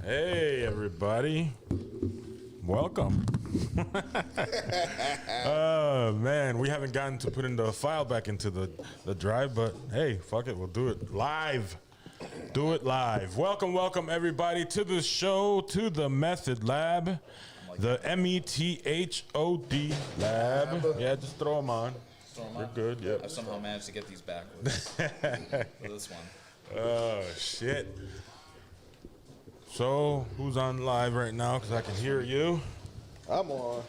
Hey, everybody. Welcome. Man, we haven't gotten to put in the file back into the drive, but hey, fuck it, we'll do it live. Do it live. Welcome, everybody, to the show, to the Method Lab, the METHOD Lab. Yeah, just throw them on. You're good, yep. I've somehow managed to get these backwards for this one. Oh, shit. So, who's on live right now? Because I can hear you. I'm on.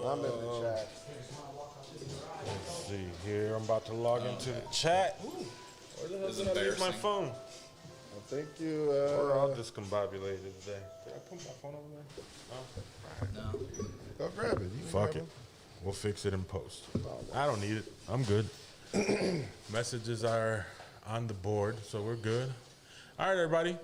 I'm in the chat. Let's see here. I'm about to log into the chat. Where the hell did I leave my phone? I think you. We're all discombobulated today. Did I put my phone over there? No. Go grab it. Fuck it. We'll fix it in post. I don't need it. I'm good. Messages are on the board, so we're good. All right, everybody.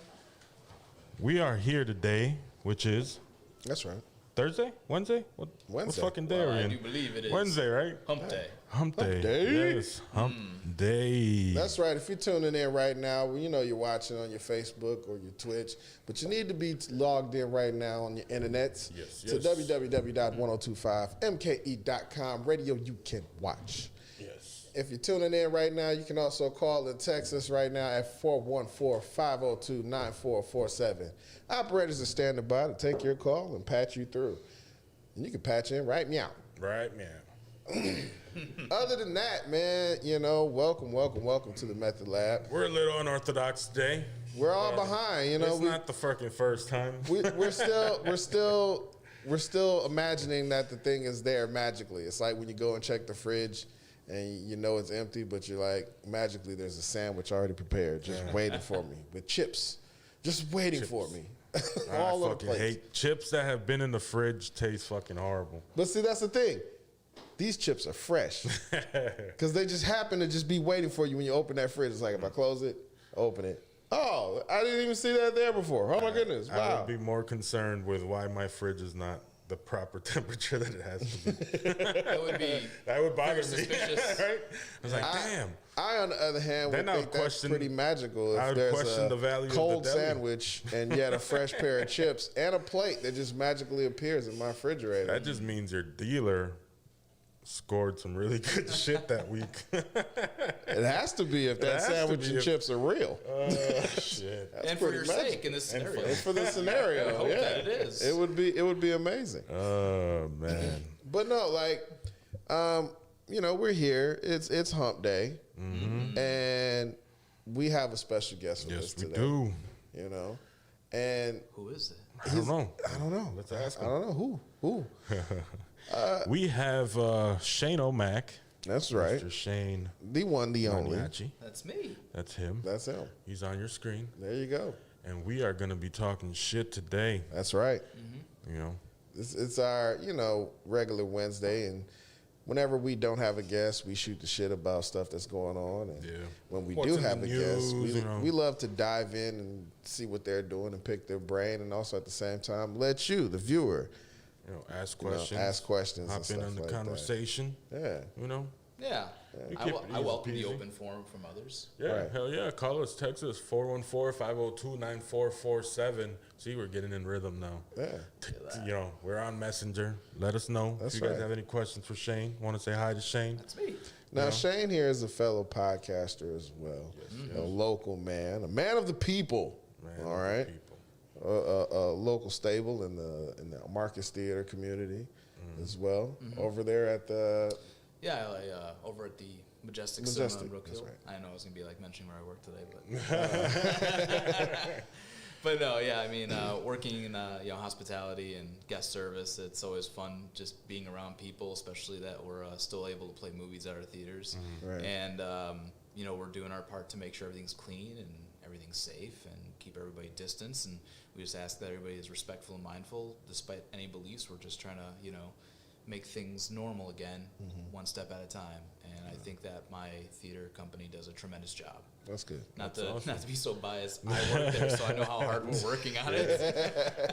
We are here today, which is... That's right. Thursday? Wednesday? What fucking day are we in? I do believe it is. Wednesday, right? Hump day. Hump day. Yes, hump day. That's right. If you're tuning in right now, you know you're watching on your Facebook or your Twitch, but you need to be logged in right now on your internets to www.1025mke.com. Radio you can watch. Yes. If you're tuning in right now, you can also call and text us right now at 414-502-9447. Operators are standing by to take your call and patch you through. And you can patch in right now. Right, man. Other than that, man, you know, welcome to the Method Lab. We're a little unorthodox today. We're all behind, you know. It's not the fucking first time. We're still imagining that the thing is there magically. It's like when you go and check the fridge and you know it's empty, but you're like, magically there's a sandwich already prepared, just waiting for me with chips, just waiting for me. All I fucking hate chips that have been in the fridge. Taste fucking horrible. But see, that's the thing. These chips are fresh because they just happen to just be waiting for you when you open that fridge. It's like, if I close it, open it. Oh, I didn't even see that there before. Oh my goodness! Wow. I would be more concerned with why my fridge is not the proper temperature that it has to be. That would bother me. Suspicious. Right? I was like, damn. I, on the other hand, would think that's pretty magical if there's a cold sandwich and you had a fresh pair of chips and a plate that just magically appears in my refrigerator. That just means your dealer scored some really good shit that week. It has to be if that sandwich and chips are real. Shit. And for your sake in this scenario. And for this scenario, I hope that it is. It would be amazing. Oh man. But no, like, you know, we're here. It's Hump Day, and we have a special guest with us today. Yes, we do. You know, and who is it? I don't know. Let's ask him. I don't know who. We have Shane O'Mac. That's right. Mr. Shane. The one, the only. That's me. That's him. That's him. He's on your screen. There you go. And we are going to be talking shit today. That's right. You know. It's our, you know, regular Wednesday, and whenever we don't have a guest, we shoot the shit about stuff that's going on. And when we do have a guest, we love to dive in and see what they're doing and pick their brain, and also at the same time let you, the viewer, ask questions. Hop in on the conversation. Yeah. You know? Yeah. I welcome the open forum from others. Yeah, right. Hell yeah. Call us, text us, 414-502-9447. See, we're getting in rhythm now. Yeah. You know, we're on Messenger. Let us know if you guys have any questions for Shane. Want to say hi to Shane? That's me. Now, Shane here is a fellow podcaster as well. Yes, a local man, a man of the people. All right. A local stable in the Marcus Theater community as well. Over there at the over at the Majestic Cinema in Brook Hill. Right. I know I was gonna be like mentioning where I work today, but but no, yeah. I mean, working in hospitality and guest service, it's always fun just being around people, especially that we're still able to play movies at our theaters, right. And you know, we're doing our part to make sure everything's clean and everything's safe and keep everybody distance, and we just ask that everybody is respectful and mindful despite any beliefs. We're just trying to, you know, make things normal again, one step at a time, and I think that my theater company does a tremendous job. That's good. Not to be so biased. I work there, so I know how hard we're working on it.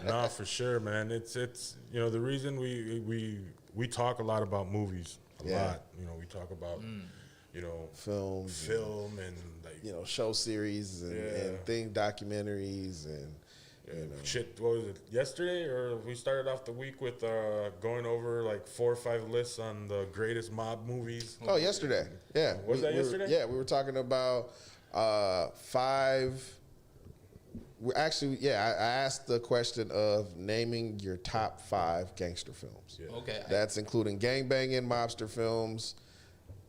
No, for sure, man. It's you know, the reason we talk a lot about movies a lot. You know, we talk about you know, film and like, you know, show series and documentaries and Shit, what was it, yesterday? Or we started off the week with going over like 4 or 5 lists on the greatest mob movies. Oh, yesterday. Yeah. Was that yesterday? Yeah, we were talking about 5. I asked the question of naming your top 5 gangster films. Yeah. Okay. That's including gangbanging, mobster films,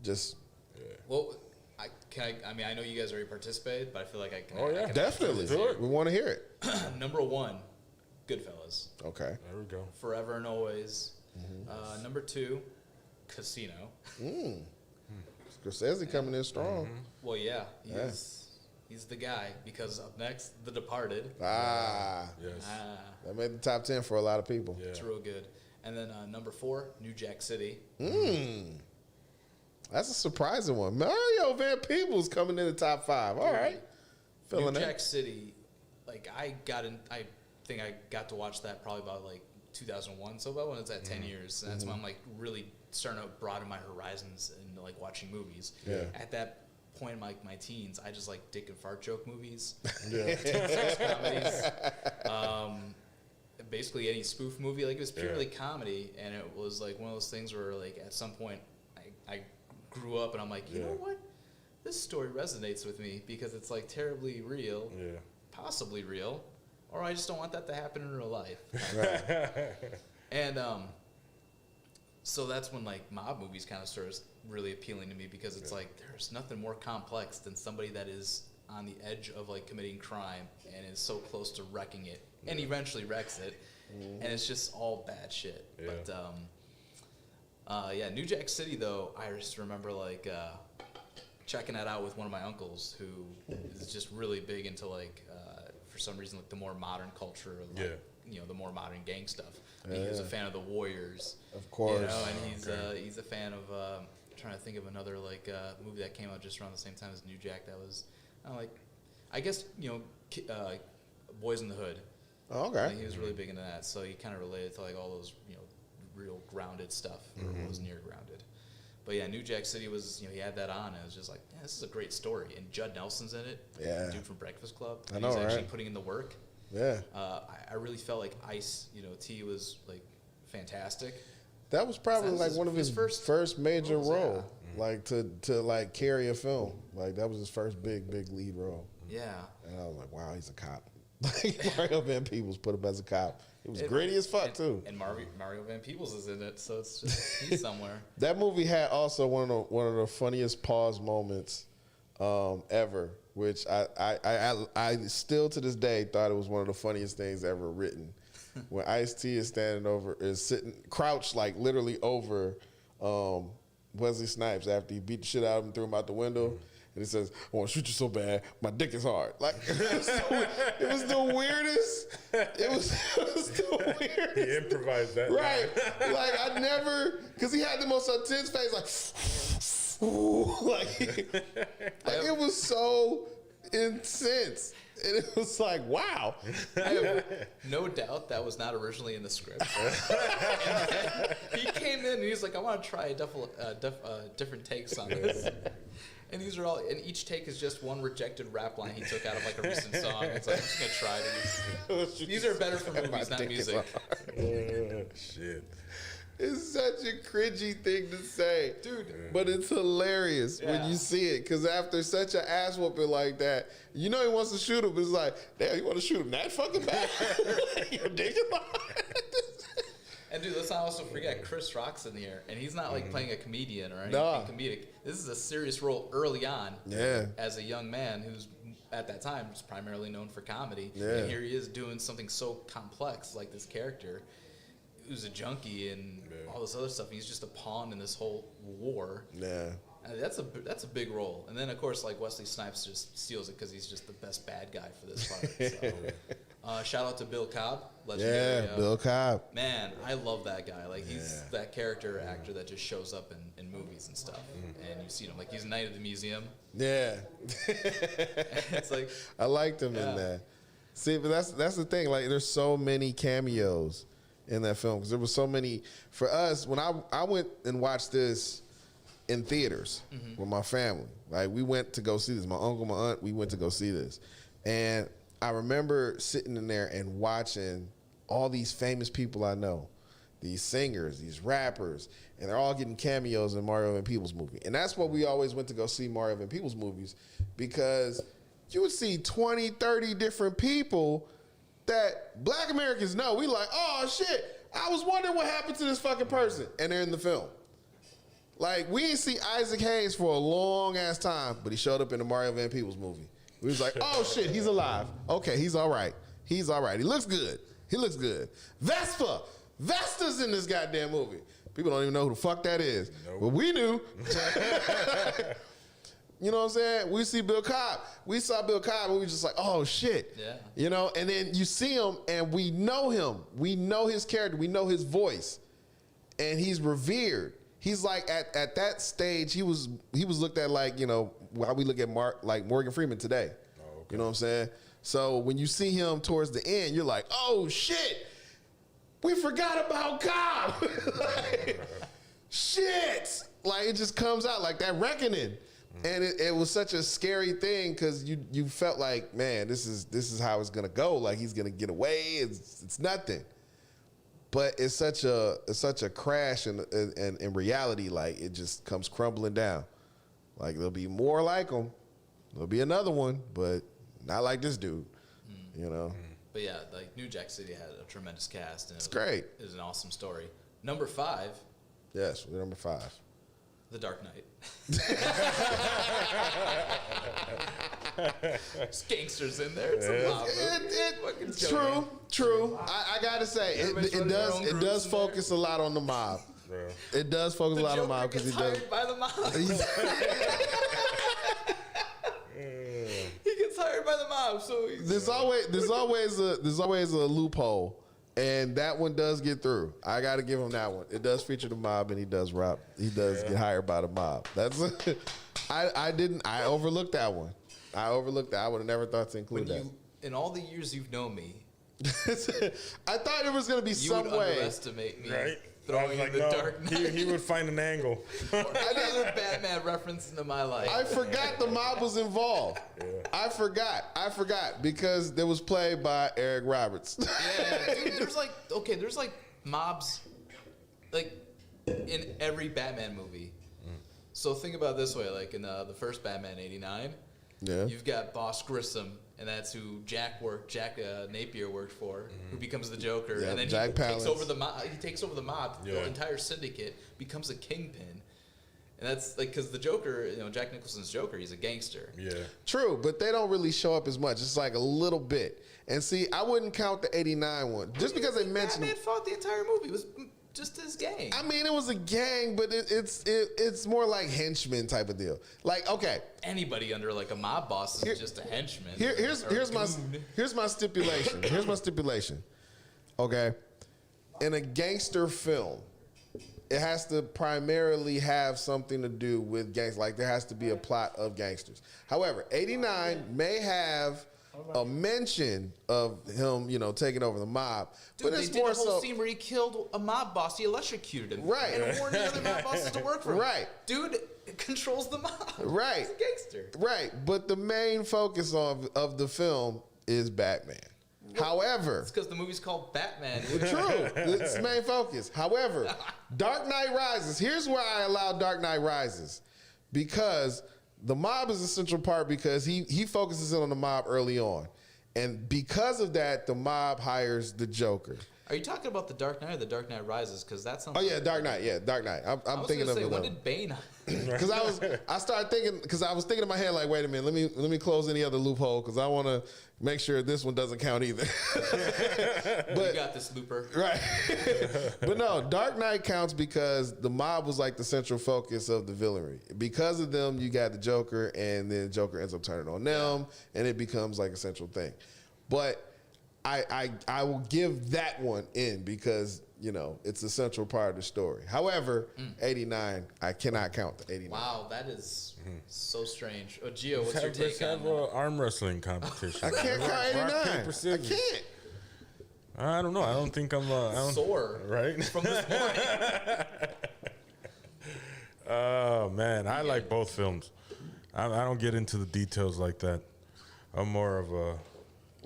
just... Well, I know you guys already participated, but I feel like I can. Oh, yeah. Definitely. We want to hear it. Number 1, Goodfellas. Okay. There we go. Forever and Always. Number 2, Casino. Scorsese coming in strong. Well, yeah. He's the guy, because up next, The Departed. Yes. That made the top 10 for a lot of people. Yeah. It's real good. And then number 4, New Jack City. That's a surprising one. Mario Van Peebles coming in the top 5. All right. New Jack City, like I think I got to watch that probably about like 2001, so about when it's at 10 years. And that's when I'm like really starting to broaden my horizons and like watching movies. Yeah. At that point in my teens, I just like dick and fart joke movies. Yeah. Sex comedies. Basically any spoof movie. Like it was purely comedy, and it was like one of those things where like at some point I grew up and I'm like, you know what? This story resonates with me because it's like terribly real, possibly real, or I just don't want that to happen in real life. Right. And so that's when like mob movies kind of started really appealing to me, because it's like there's nothing more complex than somebody that is on the edge of like committing crime and is so close to wrecking it and eventually wrecks it, and it's just all bad shit. But New Jack City though, I just remember like checking that out with one of my uncles who is just really big into like for some reason like the more modern culture of like, the more modern gang stuff. He was a fan of the Warriors, of course, and he's a fan of trying to think of another like movie that came out just around the same time as New Jack that was I guess Boys in the Hood. Oh, okay. He was really big into that, so he kind of related to like all those real grounded stuff, or was near grounded. But yeah, New Jack City was, he had that on, and it was just like, this is a great story. And Judd Nelson's in it, the dude from Breakfast Club. I know, he's actually putting in the work. Yeah. I really felt like Ice, T was like fantastic. That was probably like one of his first major role, like to like carry a film. Like that was his first big lead role. Yeah. And I was like, wow, he's a cop. Like Mario Van Peebles put him as a cop. It was gritty as fuck too. And Mario Van Peebles is in it, so it's just he's somewhere. That movie had also one of the funniest pause moments ever, which I still to this day thought it was one of the funniest things ever written. When Ice-T is sitting crouched like literally over Wesley Snipes after he beat the shit out of him, threw him out the window. And he says, I want to shoot you so bad, my dick is hard. Like, it was the weirdest. It was the weirdest. He improvised that. Right. Like, I never, because he had the most intense face, like, it was so intense. And it was like, wow. I have no doubt that was not originally in the script. He came in and he was like, I want to try different takes on this. And these are all, and each take is just one rejected rap line he took out of like a recent song. It's like, I'm just going to try these. These are better for movies, not music. Shit. It's such a cringy thing to say. Dude. But it's hilarious when you see it. Because after such an ass whooping like that, he wants to shoot him. But it's like, damn, you want to shoot him that fucking bad? You're digging And dude, let's not also forget Chris Rock's in here. And he's not like playing a comedian or anything comedic. This is a serious role early on. Yeah. As a young man who's, at that time, was primarily known for comedy. Yeah. And here he is doing something so complex like this character who's a junkie and all this other stuff. He's just a pawn in this whole war. Yeah. And that's a big role. And then, of course, like Wesley Snipes just steals it because he's just the best bad guy for this part. So, shout out to Bill Cobb. Legendary, Bill Cobb. Man, I love that guy. Like, he's that character actor that just shows up in movies and stuff. And you see him. Like, he's a knight of the museum. Yeah. It's like... I liked him in that. See, but that's the thing. Like, there's so many cameos in that film because there was so many. For us, when I went and watched this in theaters with my family, like we went to go see this. My uncle, my aunt, we went to go see this, and I remember sitting in there and watching all these famous people I know, these singers, these rappers, and they're all getting cameos in Mario Van Peebles movie. And that's what we always went to go see Mario Van Peebles movies, because you would see 20, 30 different people that black Americans know. We like, oh shit, I was wondering what happened to this fucking person. And they're in the film. Like, we didn't see Isaac Hayes for a long ass time, but he showed up in the Mario Van Peebles movie. We was like, oh shit, he's alive. Okay, he's all right. He's all right. He looks good. He looks good. Vesta's in this goddamn movie. People don't even know who the fuck that is. Nope. But we knew. You know what I'm saying? We see Bill Cobb. We saw Bill Cobb and we were just like, oh shit. Yeah. You know, and then you see him and we know him. We know his character. We know his voice. And he's revered. He's like at that stage, he was looked at like, you know, how we look at like Morgan Freeman today. Oh, okay. You know what I'm saying? So when you see him towards the end, you're like, oh shit, we forgot about Cobb. Like, shit. Like, it just comes out like that reckoning. And it was such a scary thing because you felt like, man, this is how it's gonna go. Like, he's gonna get away. It's nothing. But it's such a crash in reality. Like, it just comes crumbling down. Like, there'll be more like him. There'll be another one, but not like this dude. You know. But yeah, like New Jack City had a tremendous cast. And it's great. It was an awesome story. Number 5. Yes, we're number 5. The Dark Knight. There's gangsters in there. It's a mob. It's true. I gotta say, it does focus a lot on the mob. Yeah. It does focus a lot on the mob because he does. By the mob. He gets hired by the mob, so there's always a loophole. And that one does get through. I got to give him that one. It does feature the mob, and he does get hired by the mob. That's I overlooked that one. I overlooked that. I would have never thought to include that. In all the years you've known me, I thought there was going to be some way. Underestimate me. Right? Throwing in the Dark Knight. He would find an angle. Another Batman reference into my life. I forgot the mob was involved. Yeah. I forgot because it was played by Eric Roberts. Yeah, dude, there's like mobs like in every Batman movie. So think about it this way, like in the first Batman '89, you've got Boss Grissom. And that's who Jack Napier worked for, who becomes the Joker. Yeah, and then Jack takes over the mob. He takes over the mob. Yeah. The entire syndicate becomes a kingpin. And that's like, because the Joker, you know, Jack Nicholson's Joker, he's a gangster. Yeah. True, but they don't really show up as much. It's like a little bit. And see, I wouldn't count the '89 one just because they mentioned Batman fought the entire movie. It was just his gang. I mean, it was a gang, but it's more like henchman type of deal. Like, okay, anybody under like a mob boss is just a henchman. Here's my stipulation. Here's my stipulation. Okay, in a gangster film, it has to primarily have something to do with gangs. Like, there has to be a plot of gangsters. However, '89 may have a mention of him, you know, taking over the mob. Dude, but it's more so. They did a whole scene where he killed a mob boss. He electrocuted him. Right. And warned the other mob bosses to work for him. Right. Dude controls the mob. Right. He's a gangster. Right. But the main focus of the film is Batman. Well, however, it's because the movie's called Batman. True. It's the main focus. However, Dark Knight Rises. Here's where I allow Dark Knight Rises. Because the mob is a central part, because he focuses in on the mob early on. And because of that, the mob hires the Joker. Are you talking about the Dark Knight or the Dark Knight Rises? Because that sounds. Oh yeah, Dark Knight. Yeah, Dark Knight. I'm thinking of it. When did Bane? Because I was thinking in my head, like, wait a minute, let me close any other loophole, because I want to make sure this one doesn't count either. But you got this, Looper. Right. But no, Dark Knight counts because the mob was like the central focus of the villainy. Because of them, you got the Joker, and then Joker ends up turning on them, and it becomes like a central thing. But I will give that one in because, you know, it's a central part of the story. However, '89, I cannot count the '89. Wow, that is so strange. Oh, Gio, what's your take let's have an arm wrestling competition. I can't count '89. I can't. I don't know. I don't think I'm sore right from this morning. Oh man, I like both films. I don't get into the details like that. I'm more of a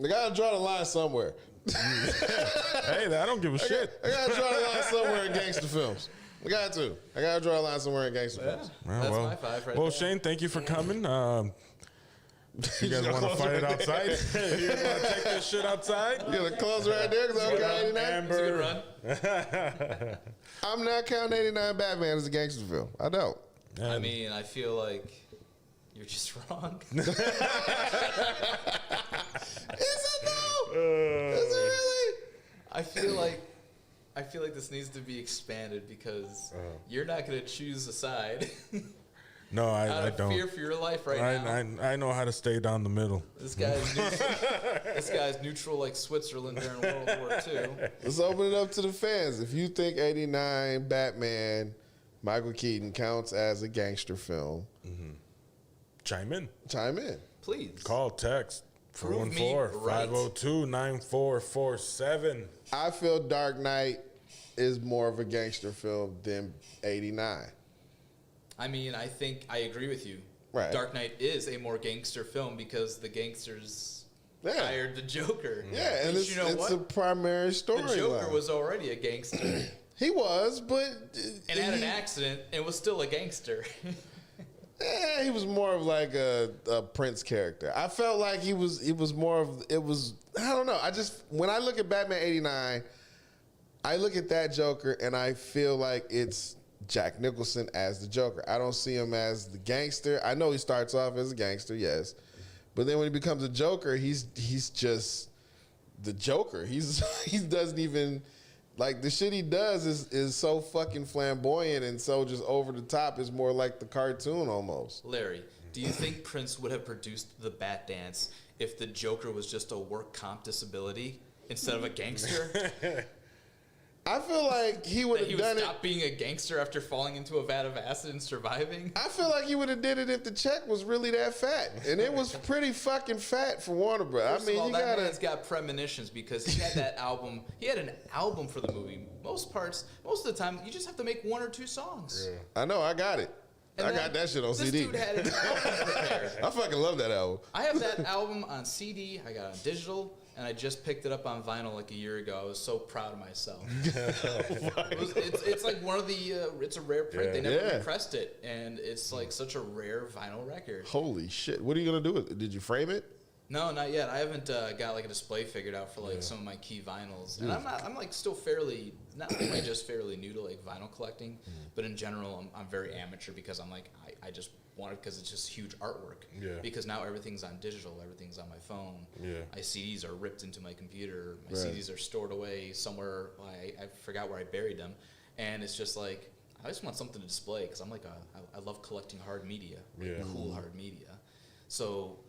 I gotta draw the line somewhere. Hey, I don't give a shit. I gotta draw the line somewhere in gangster films. I gotta draw a line somewhere in gangster films. That's my 5 right well, there. Shane, thank you for coming. You guys want to fight it outside? You want to take this shit outside? You gonna close right there? Cause I'm counting 89. Amber. It's a good run. I'm not counting 89 Batman as a gangster film. I don't. I mean, I feel like you're just wrong. Is it though? Is it really? I feel like this needs to be expanded because you're not going to choose a side. No, I don't. Fear for your life now. I know how to stay down the middle. This guy's neutral. This guy's neutral like Switzerland during World War II. Let's open it up to the fans. If you think 89 Batman, Michael Keaton counts as a gangster film, Chime in. Please. Call, text. Prove me right. 414-502-9447. I feel Dark Knight is more of a gangster film than 89. I mean, I think I agree with you. Right. Dark Knight is a more gangster film because the gangsters hired the Joker. Yeah, and it's a primary story. The Joker was already a gangster. He was, but... And had an accident and was still a gangster. He was more of like a Prince character. I felt like it was more of, I don't know. When I look at Batman 89, I look at that Joker and I feel like it's Jack Nicholson as the Joker. I don't see him as the gangster. I know he starts off as a gangster, yes. But then when he becomes a Joker, he's just the Joker. He doesn't even... Like, the shit he does is so fucking flamboyant and so just over the top. It's more like the cartoon almost. Larry, do you think Prince would have produced the Bat Dance if the Joker was just a work comp disability instead of a gangster? I feel like he would have done it. He would stop being a gangster after falling into a vat of acid and surviving? I feel like he would have did it if the check was really that fat. And it was pretty fucking fat for Warner Bros. That man's got premonitions because he had that album. He had an album for the movie. Most of the time, you just have to make 1 or 2 songs. Yeah. I know, I got it. I got that shit on CD. This dude had an album prepared. I fucking love that album. I have that album on CD. I got it on digital. And I just picked it up on vinyl like a year ago. I was so proud of myself. It's like one of the, it's a rare print. They never repressed it. And it's like such a rare vinyl record. Holy shit. What are you going to do with it? Did you frame it? No, not yet. I haven't got like a display figured out for like some of my key vinyls. And I'm like still fairly, not only just fairly new to like vinyl collecting, but in general, I'm very amateur because I'm like, I just want it because it's just huge artwork. Yeah. Because now everything's on digital, everything's on my phone. Yeah. My CDs are ripped into my computer. My CDs are stored away somewhere. I forgot where I buried them, and it's just like I just want something to display because I'm like I love collecting hard media, cool hard media. So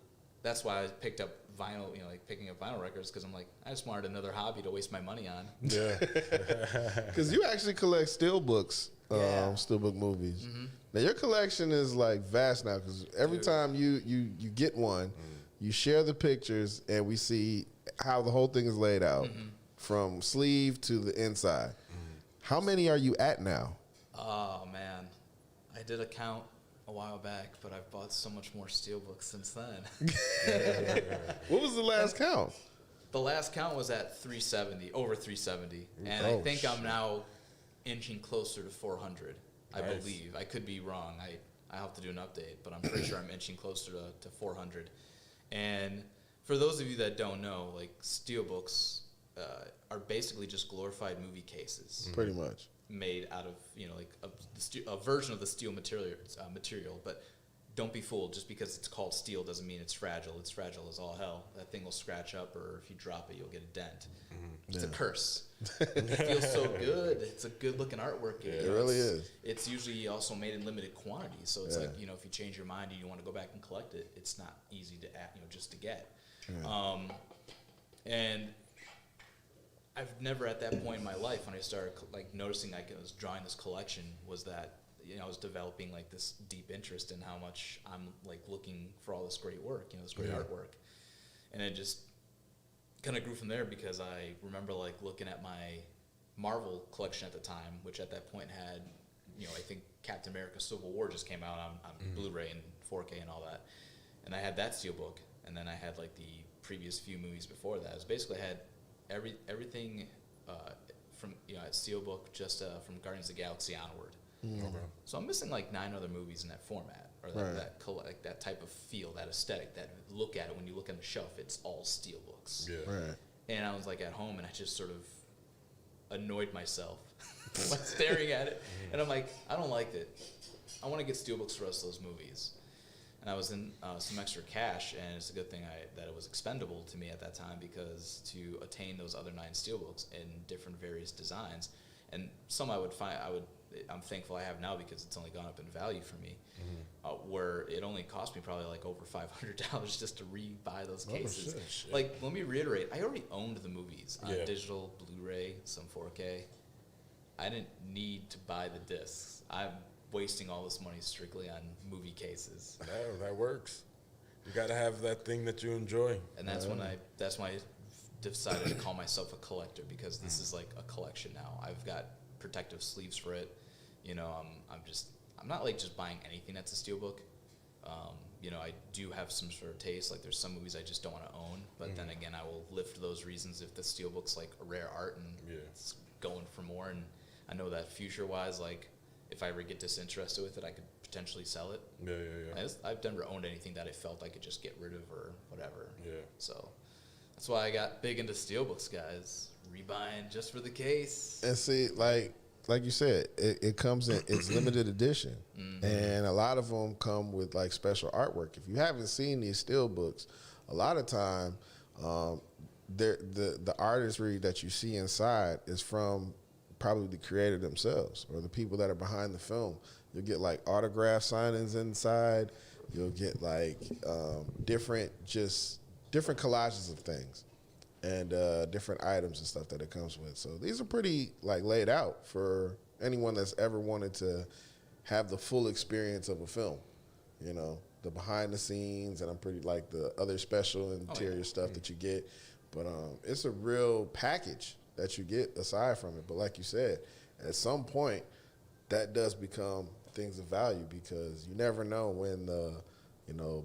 that's why I picked up vinyl, like picking up vinyl records because I'm like I just wanted another hobby to waste my money on. Yeah. Because you actually collect steelbooks, steelbook movies. Mm-hmm. Now your collection is like vast now because every time you get one, you share the pictures and we see how the whole thing is laid out from sleeve to the inside. How many are you at now? Oh man, I did a count a while back, but I've bought so much more steelbooks since then. What was the last count? The last count was at 370, over 370, and I think I'm now inching closer to 400. I believe. I could be wrong. I have to do an update, but I'm pretty sure I'm inching closer to 400. And for those of you that don't know, like steelbooks are basically just glorified movie cases. Pretty much. Made out of, like a version of the steel material, but don't be fooled. Just because it's called steel doesn't mean it's fragile. It's fragile as all hell. That thing will scratch up, or if you drop it, you'll get a dent. It's a curse. It feels so good. It's a good-looking artwork. It really is. It's usually also made in limited quantities, so it's like, if you change your mind and you want to go back and collect it, it's not easy to just to get. And I've never at that point in my life when I started like noticing I was drawing this collection was that I was developing like this deep interest in how much I'm like looking for all this great work, this great artwork, and it just kind of grew from there because I remember like looking at my Marvel collection at the time, which at that point had, I think Captain America: Civil War just came out on Blu-ray and 4K and all that, and I had that steelbook. and then I had like the previous few movies before that. It was basically I had everything from at Steelbook just from Guardians of the Galaxy onward. Okay. So I'm missing like 9 other movies in that format, or like that type of feel, that aesthetic, that look at it when you look on the shelf, it's all Steelbooks. Yeah. Right. And I was like at home, and I just sort of annoyed myself, like staring at it, and I'm like, I don't like it. I want to get Steelbooks for the rest of those movies. And I was in some extra cash, and it's a good thing that it was expendable to me at that time, because to attain those other 9 Steelbooks in different various designs, and some I'm thankful I have now because it's only gone up in value for me, where it only cost me probably like over $500 just to re-buy those cases. Shit. Like, let me reiterate, I already owned the movies on digital, Blu-ray, some 4K. I didn't need to buy the discs. I'm wasting all this money strictly on movie cases. No, that works. You got to have that thing that you enjoy. And that's when I decided to call myself a collector, because this is like a collection now. I've got protective sleeves for it. I'm not like just buying anything that's a Steelbook. I do have some sort of taste. Like, there's some movies I just don't want to own, but then again, I will lift those reasons if the Steelbook's like a rare art and it's going for more. And I know that future-wise, like, if I ever get disinterested with it, I could potentially sell it. Yeah. I've never owned anything that I felt I could just get rid of or whatever. Yeah. So that's why I got big into Steelbooks, guys. Rebuying just for the case. And see, like you said, it comes in, it's limited edition. And a lot of them come with like special artwork. If you haven't seen these Steelbooks, a lot of time, the artistry that you see inside is from probably the creator themselves or the people that are behind the film. You'll get like autograph signings inside. You'll get like different collages of things and different items and stuff that it comes with. So these are pretty like laid out for anyone that's ever wanted to have the full experience of a film. The behind the scenes, and I'm pretty like the other special interior stuff that you get. But it's a real package that you get aside from it. But like you said, at some point, that does become things of value, because you never know when the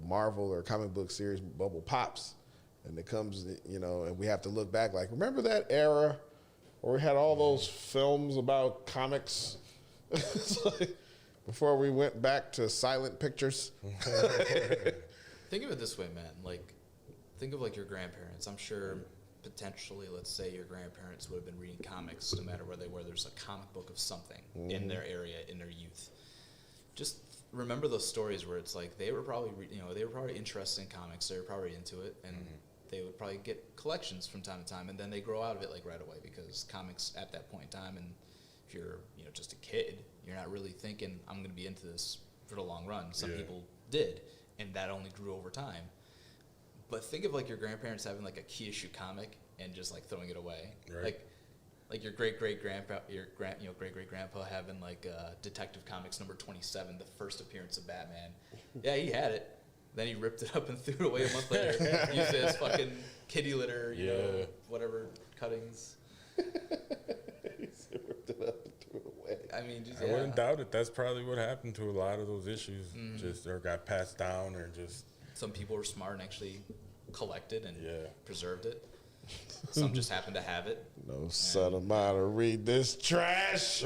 Marvel or comic book series bubble pops, and it comes, and we have to look back like, remember that era where we had all those films about comics? It's like, before we went back to silent pictures. Think of it this way, man. Like, think of like your grandparents. I'm sure potentially, let's say your grandparents would have been reading comics no matter where they were. There's a comic book of something in their area, in their youth. Just remember those stories where it's like they were probably, they were probably interested in comics. They were probably into it, and they would probably get collections from time to time, and then they grow out of it like right away, because comics at that point in time, and if you're just a kid, you're not really thinking I'm going to be into this for the long run. Some people did, and that only grew over time. But think of like your grandparents having like a key issue comic and just like throwing it away, like your great great grandpa, great great grandpa having like Detective Comics number 27, the first appearance of Batman. Yeah, he had it. Then he ripped it up and threw it away a month later. Used it as fucking kitty litter, whatever cuttings. He ripped it up and threw it away. I mean, just, I wouldn't doubt it. That's probably what happened to a lot of those issues. Just or got passed down, or just some people were smart and actually collected and preserved it. Some just happened to have it. No son of mine to read this trash.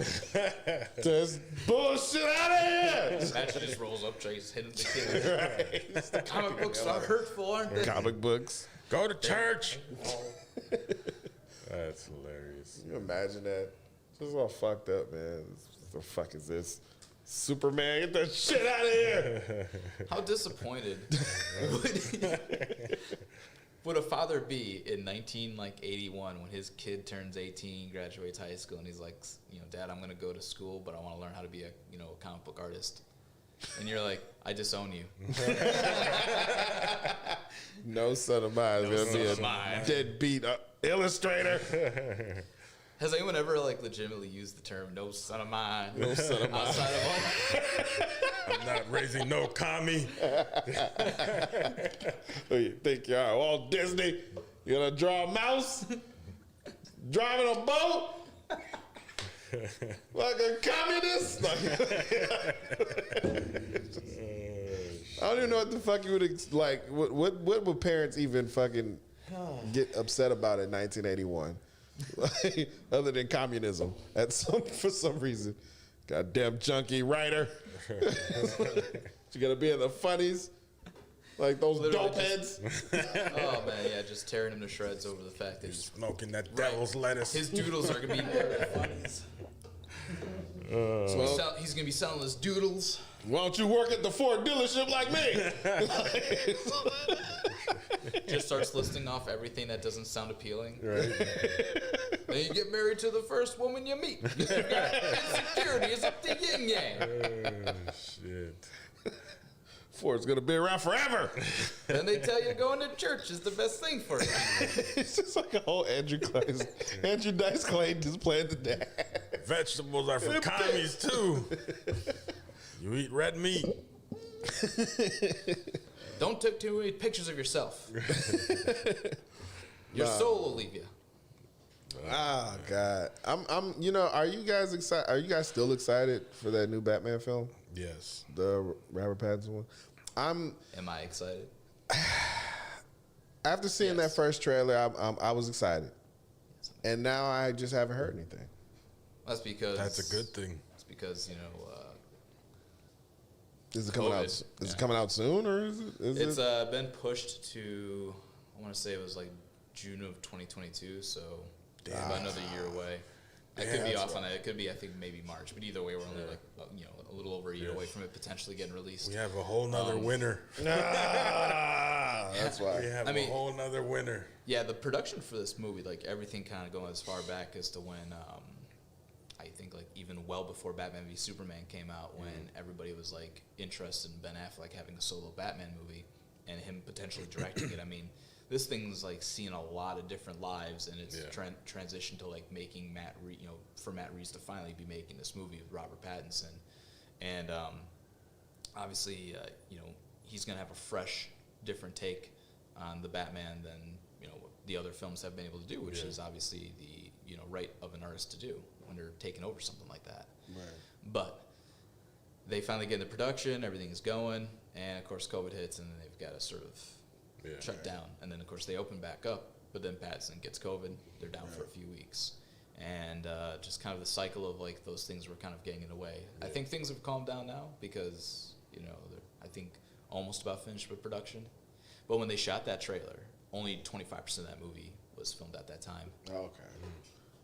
This bullshit out of here. Imagine just rolls up, Chase hitting the kid. Right. The comic books are hurtful, aren't they? Comic books. Go to church. That's hilarious. Can you imagine that? This is all fucked up, man. What the fuck is this? Superman, get that shit out of here. How disappointed would a father be in 1981 when his kid turns 18, graduates high school, and he's like, Dad, I'm going to go to school, but I want to learn how to be a comic book artist. And you're like, I disown you. No son of mine is going to be a deadbeat illustrator. Has anyone ever legitimately used the term "no son of mine"? No son of mine. Outside of home? I'm not raising no commie. Who you think you are, Walt Disney? You gonna draw a mouse? Driving a boat? Like a communist? I don't even know what the fuck you would like. What would parents even fucking get upset about in 1981, other than communism? For some reason, goddamn junkie writer. You gotta be in the funnies, like those dope heads. Oh man, yeah, just tearing him to shreds over the fact that he's smoking that devil's lettuce. His doodles are gonna be there at funnies. He's gonna be selling his doodles. Why don't you work at the Ford dealership like me? Just starts listing off everything that doesn't sound appealing. Right. Then you get married to the first woman you meet. Insecurity is up to yin yang. Shit. Ford's gonna be around forever. Then they tell you going to church is the best thing for you. It's just like a whole Andrew Dice Clay just playing the dad. Vegetables are for commies too. You eat red meat. Don't take too many pictures of yourself. Your soul will leave you. Oh God, I'm. You know, are you guys excited? Are you guys still excited for that new Batman film? Yes. The Robert Pattinson one. Am I excited? After seeing that first trailer, I was excited, and now I just haven't heard anything. That's because that's a good thing. It's because is it coming out? Is it coming out soon, or is it? It's been pushed to. I want to say it was like June of 2022, so about another year away. I could be off on that. It could be, I think, maybe March. But either way, we're only a little over a year away from it potentially getting released. We have a whole nother winner. That's why. We have a whole nother winner. Yeah, the production for this movie, like everything kind of going as far back as to when, I think like even well before Batman v Superman came out, when everybody was like interested in Ben Affleck having a solo Batman movie and him potentially directing it. I mean, this thing's like seen a lot of different lives, and it's transitioned to like making for Matt Reeves to finally be making this movie with Robert Pattinson, and obviously, he's gonna have a fresh, different take on the Batman than the other films have been able to do, which is obviously the right of an artist to do when they're taking over something like that. Right. But they finally get into production, everything is going, and of course COVID hits, and then they've got to sort of shut down, and then of course they open back up, but then Pattinson gets COVID, they're down for a few weeks, and just kind of the cycle of like those things were kind of getting in the way. I think things have calmed down now because they're, I think, almost about finished with production, but when they shot that trailer, only 25% of that movie was filmed at that time. Okay.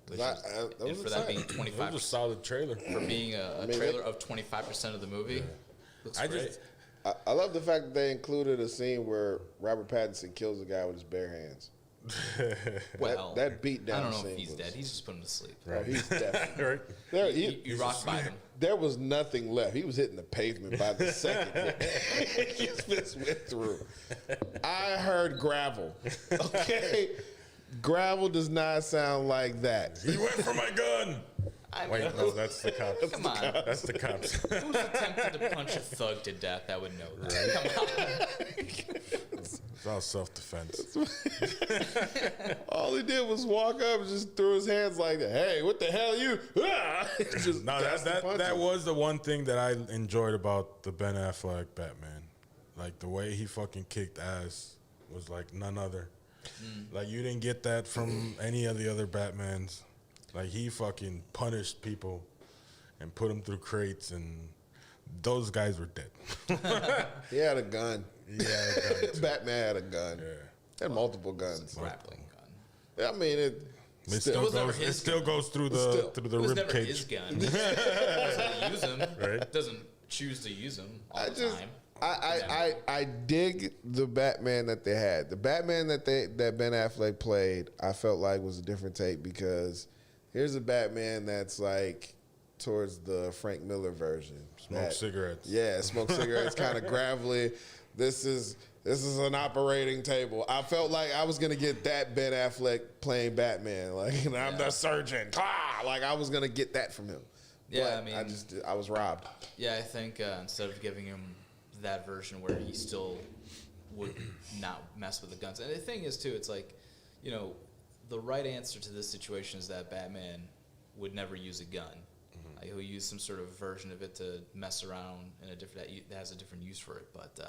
For that being 25%, it was a solid trailer. For being a trailer of 25% of the movie, looks great. I love the fact that they included a scene where Robert Pattinson kills a guy with his bare hands. Well, that beat down. I don't know if he's dead. He's just put him to sleep. Right. Oh, he's definitely right. You rocked by him. There was nothing left. He was hitting the pavement by the second. He just went through. I heard gravel. Okay, gravel does not sound like that. He went for my gun. Wait, no, that's the cops. Come on. That's the cops. Who's attempted to punch a thug to death that would know that? Right? Come on. It's all self-defense. All he did was walk up and just threw his hands like, hey, what the hell you? Just no, that was the one thing that I enjoyed about the Ben Affleck Batman. Like, the way he fucking kicked ass was like none other. Like, you didn't get that from any of the other Batmans. Like, he fucking punished people and put them through crates, and those guys were dead. He had a gun. Yeah, Batman had a gun. Yeah. Had multiple guns. Grappling gun. I mean, it still goes through the rib cage. His gun. Doesn't use him. Right. Doesn't choose to use him all the time. I dig the Batman that they had. The Batman that Ben Affleck played, I felt like was a different take, because here's a Batman that's like towards the Frank Miller version. Smoke cigarettes. Yeah, smoke cigarettes, kind of gravelly. This is an operating table. I felt like I was gonna get that Ben Affleck playing Batman. Like, I'm the surgeon. Like, I was gonna get that from him. Yeah, but I mean, I was robbed. Yeah, I think instead of giving him that version where he still would not mess with the guns. And the thing is, too, it's like, the right answer to this situation is that Batman would never use a gun. he'll use some sort of version of it to mess around in a different that has a different use for it. But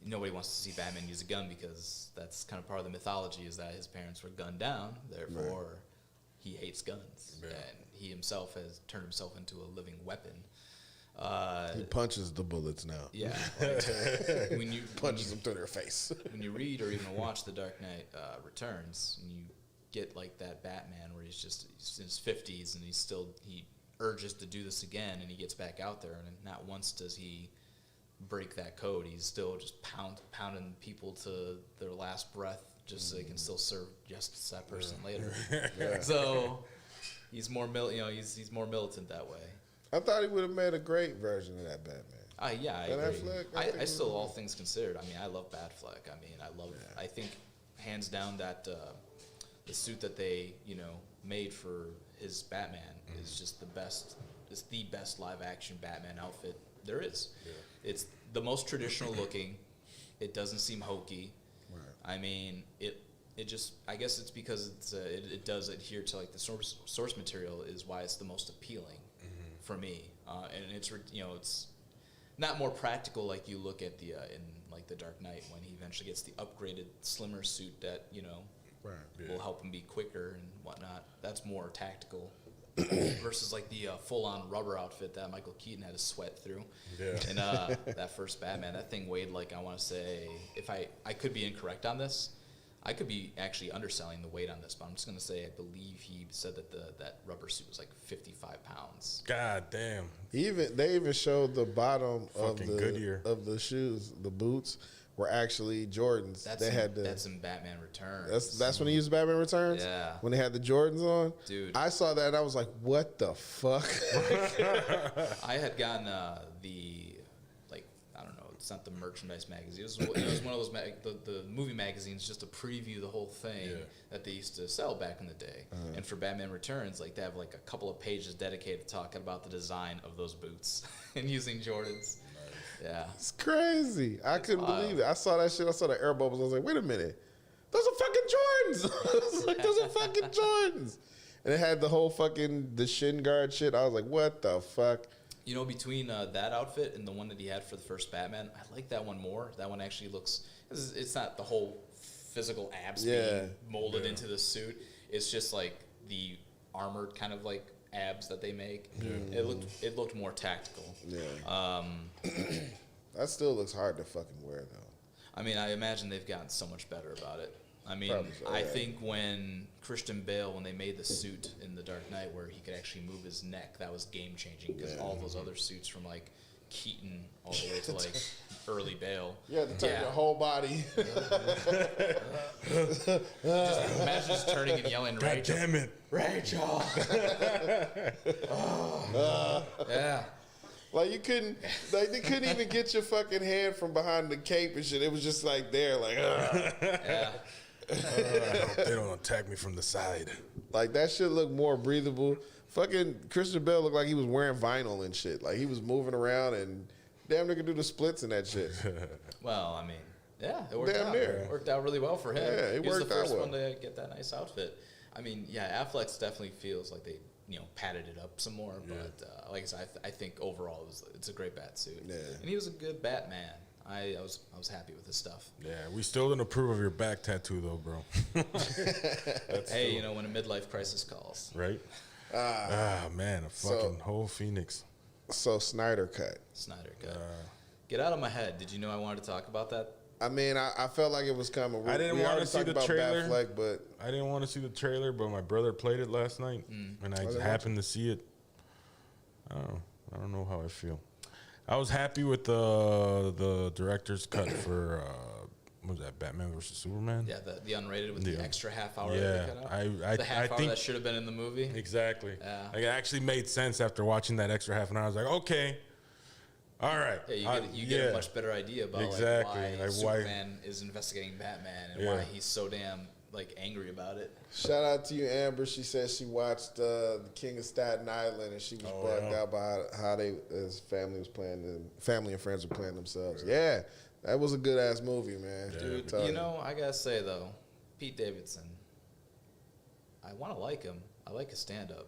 nobody wants to see Batman use a gun because that's kind of part of the mythology is that his parents were gunned down. Therefore, he hates guns, and he himself has turned himself into a living weapon. He punches the bullets now. Yeah, when you punches them through their face. When you read or even watch The Dark Knight Returns, and you get like that Batman where he's in his 50s and he urges to do this again, and he gets back out there, and not once does he break that code. He's still just pounding people to their last breath just so they can still serve justice to that person later. So he's more he's more militant that way. I thought he would have made a great version of that Batman. I agree. I still, all things considered, I mean, I love Batfleck. I mean, I think hands down that the suit that they, made for his Batman is just the best. It's the best live action Batman outfit there is. Yeah. It's the most traditional looking. It doesn't seem hokey. Right. I mean, it just, I guess it's because it does adhere to like the source material is why it's the most appealing for me. And it's not more practical like you look at the in like the Dark Knight when he eventually gets the upgraded slimmer suit that will help him be quicker and whatnot. That's more tactical versus like the full-on rubber outfit that Michael Keaton had to sweat through. Yeah. And that first Batman, that thing weighed like, I want to say, if I could be incorrect on this, I could be actually underselling the weight on this, but I'm just going to say I believe he said that that rubber suit was like 55 pounds. God damn. They even showed the bottom Goodyear of the shoes, the boots were actually Jordans. That's in Batman Returns. That's when he used Batman Returns? Yeah. When they had the Jordans on? Dude. I saw that and I was like, what the fuck? I had gotten it's not the merchandise magazine. It was one of those the movie magazines just to preview the whole thing that they used to sell back in the day. And for Batman Returns, like they have like a couple of pages dedicated to talking about the design of those boots and using Jordans. Yeah, it's crazy. I couldn't believe it. I saw that shit. I saw the air bubbles. I was like, wait a minute, those are fucking Jordans. I was like, those are fucking Jordans. And it had the whole the shin guard shit. I was like, what the fuck? Between that outfit and the one that he had for the first Batman, I like that one more. That one actually looks, it's not the whole physical abs being molded into the suit. It's just like the armored kind of like abs that they make. Yeah. It looked more tactical. Yeah. That still looks hard to fucking wear though. I mean, I imagine they've gotten so much better about it. I mean, I think when Christian Bale, when they made the suit in The Dark Knight where he could actually move his neck, that was game-changing because all those other suits from, like, Keaton all the way to, like, early Bale. Yeah, to turn your whole body. Just imagine just turning and yelling, Rachel. God damn it. Rachel. Yeah. Like they couldn't even get your fucking hand from behind the cape and shit. It was just like there, like, yeah. I hope they don't attack me from the side. Like that shit looked more breathable. Fucking Christian Bale looked like he was wearing vinyl and shit. Like he was moving around and damn near could do the splits in that shit. Well, I mean, yeah, it worked damn out. near. It worked out really well for him. Yeah, he was the first well. one to get that nice outfit. I mean, yeah, Affleck's definitely feels like they padded it up some more. Yeah. But like I said, I think overall it's a great bat suit. Yeah. And he was a good Batman. I was happy with his stuff. Yeah, we still didn't approve of your back tattoo though, bro. Hey, when a midlife crisis calls. Right? Man, a fucking whole phoenix. So Snyder Cut. Get out of my head. Did you know I wanted to talk about that? I mean, I felt like it was coming. I didn't want to see the trailer. Batfleck, but I didn't want to see the trailer, but my brother played it last night, and I happened to see it. I don't know how I feel. I was happy with the director's cut for what was that, Batman versus Superman? Yeah, the unrated with the extra half hour yeah, that they cut out. The half hour that should have been in the movie. Exactly. Yeah. Like, it actually made sense after watching that extra half an hour. I was like, okay, all right. Yeah, you get a much better idea about why Superman is investigating Batman and why he's so damn angry about it. Shout out to you, Amber. She said she watched The King of Staten Island and she was bugged out by how his family was playing family and friends were playing themselves. Yeah, that was a good ass movie, man. Yeah. Dude, I gotta say though, Pete Davidson, I want to like him. I like his stand up,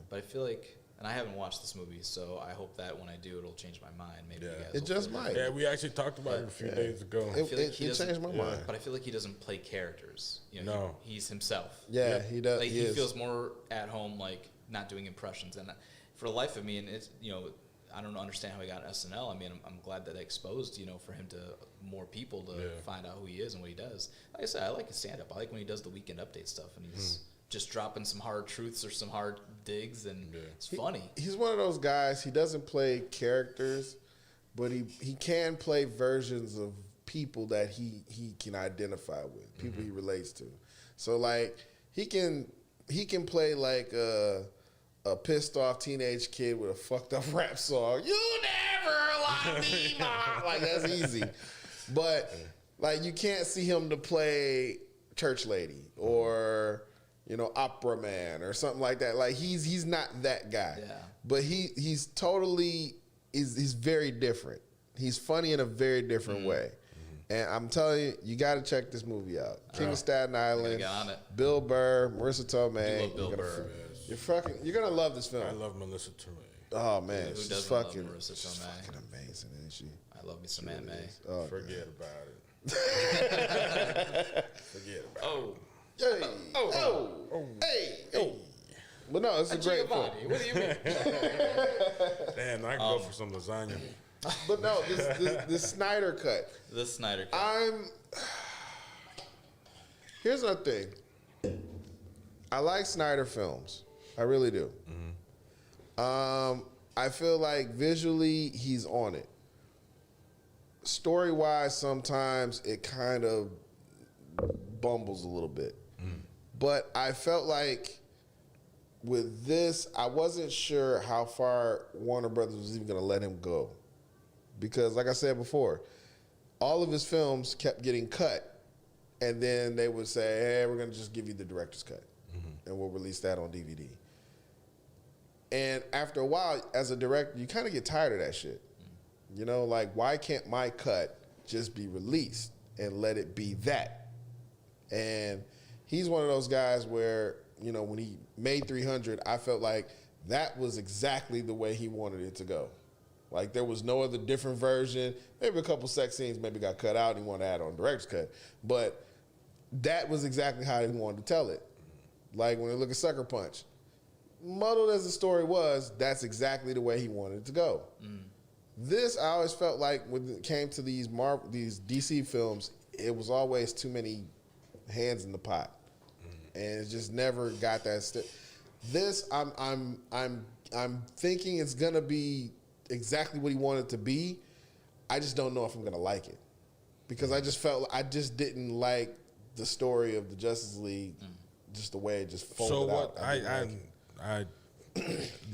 but I feel like And I haven't watched this movie, so I hope that when I do, it'll change my mind. Maybe you guys it just might. Yeah, we actually talked about it a few days ago. It changed my mind. But I feel like he doesn't play characters. You know, No. he's himself. Yeah, he does. Like, he feels more at home, like not doing impressions. And for the life of me, and it's, you know, I don't understand how he got SNL. I mean, I'm glad that it exposed, you know, for him to more people to find out who he is and what he does. Like I said, I like his stand up. I like when he does the Weekend Update stuff and he's just dropping some hard truths or some hard digs, and it's funny. He's one of those guys. He doesn't play characters, but he can play versions of people that he can identify with, people he relates to. So like he can play like a pissed off teenage kid with a fucked up rap song. You never lie me, mom. Like that's easy, but like you can't see him to play church lady or, you know, opera man or something like that. Like he's not that guy. Yeah. But he's totally he's very different. He's funny in a very different way. And I'm telling you, you got to check this movie out. King of Staten Island, Get on it. Bill Burr, Marissa Tomei. love Bill Burr. You're gonna love this film. I love Melissa Tomei. Oh man, Who she's doesn't fucking, love Marissa she's Tomei? fucking amazing, isn't she? I love me some Aunt May. Oh, Forget about it. Forget about it. Oh, Hey. But no, it's a great film. What do you mean? Damn, I can go for some lasagna. But no, this Snyder cut. The Snyder Cut. Here's another thing. I like Snyder films. I really do. I feel like visually he's on it. Story-wise, sometimes it kind of bumbles a little bit. But I felt like with this, I wasn't sure how far Warner Brothers was even going to let him go. Because like I said before, all of his films kept getting cut, and then they would say, hey, we're going to just give you the director's cut, and we'll release that on DVD. And after a while, as a director, you kind of get tired of that shit. You know, like, why can't my cut just be released and let it be that? And he's one of those guys where, you know, when he made 300, I felt like that was exactly the way he wanted it to go. Like, there was no other different version. Maybe a couple sex scenes maybe got cut out and he wanted to add on director's cut. But that was exactly how he wanted to tell it. Like, when you look at Sucker Punch, muddled as the story was, that's exactly the way he wanted it to go. This, I always felt like when it came to these DC films, it was always too many hands in the pot, and it just never got that. This, I'm thinking it's gonna be exactly what he wanted it to be. I just don't know if I'm gonna like it, because I just didn't like the story of the Justice League, just the way it just folded out. I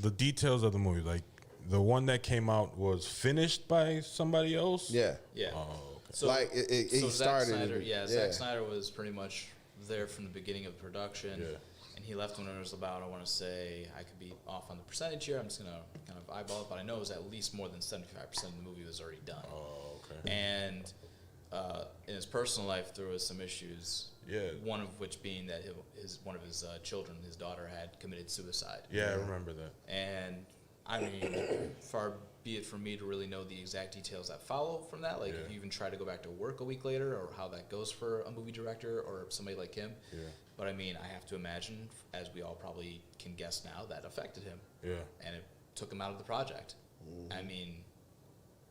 the details of the movie, like the one that came out was finished by somebody else. Yeah. Oh, okay. So, like he started. Zack Snyder was pretty much there from the beginning of the production, and he left when it was about, I want to say, I could be off on the percentage here, I'm just going to kind of eyeball it, but I know it was at least more than 75% of the movie was already done. Oh, okay. And in his personal life, there was some issues. Yeah. One of which being that one of his children, his daughter, had committed suicide. Yeah, I remember that. And I mean, far be it from me to really know the exact details that follow from that. Like, if you even try to go back to work a week later, or how that goes for a movie director or somebody like him. Yeah. But I mean, I have to imagine, as we all probably can guess now, that affected him. Yeah. And it took him out of the project. I mean,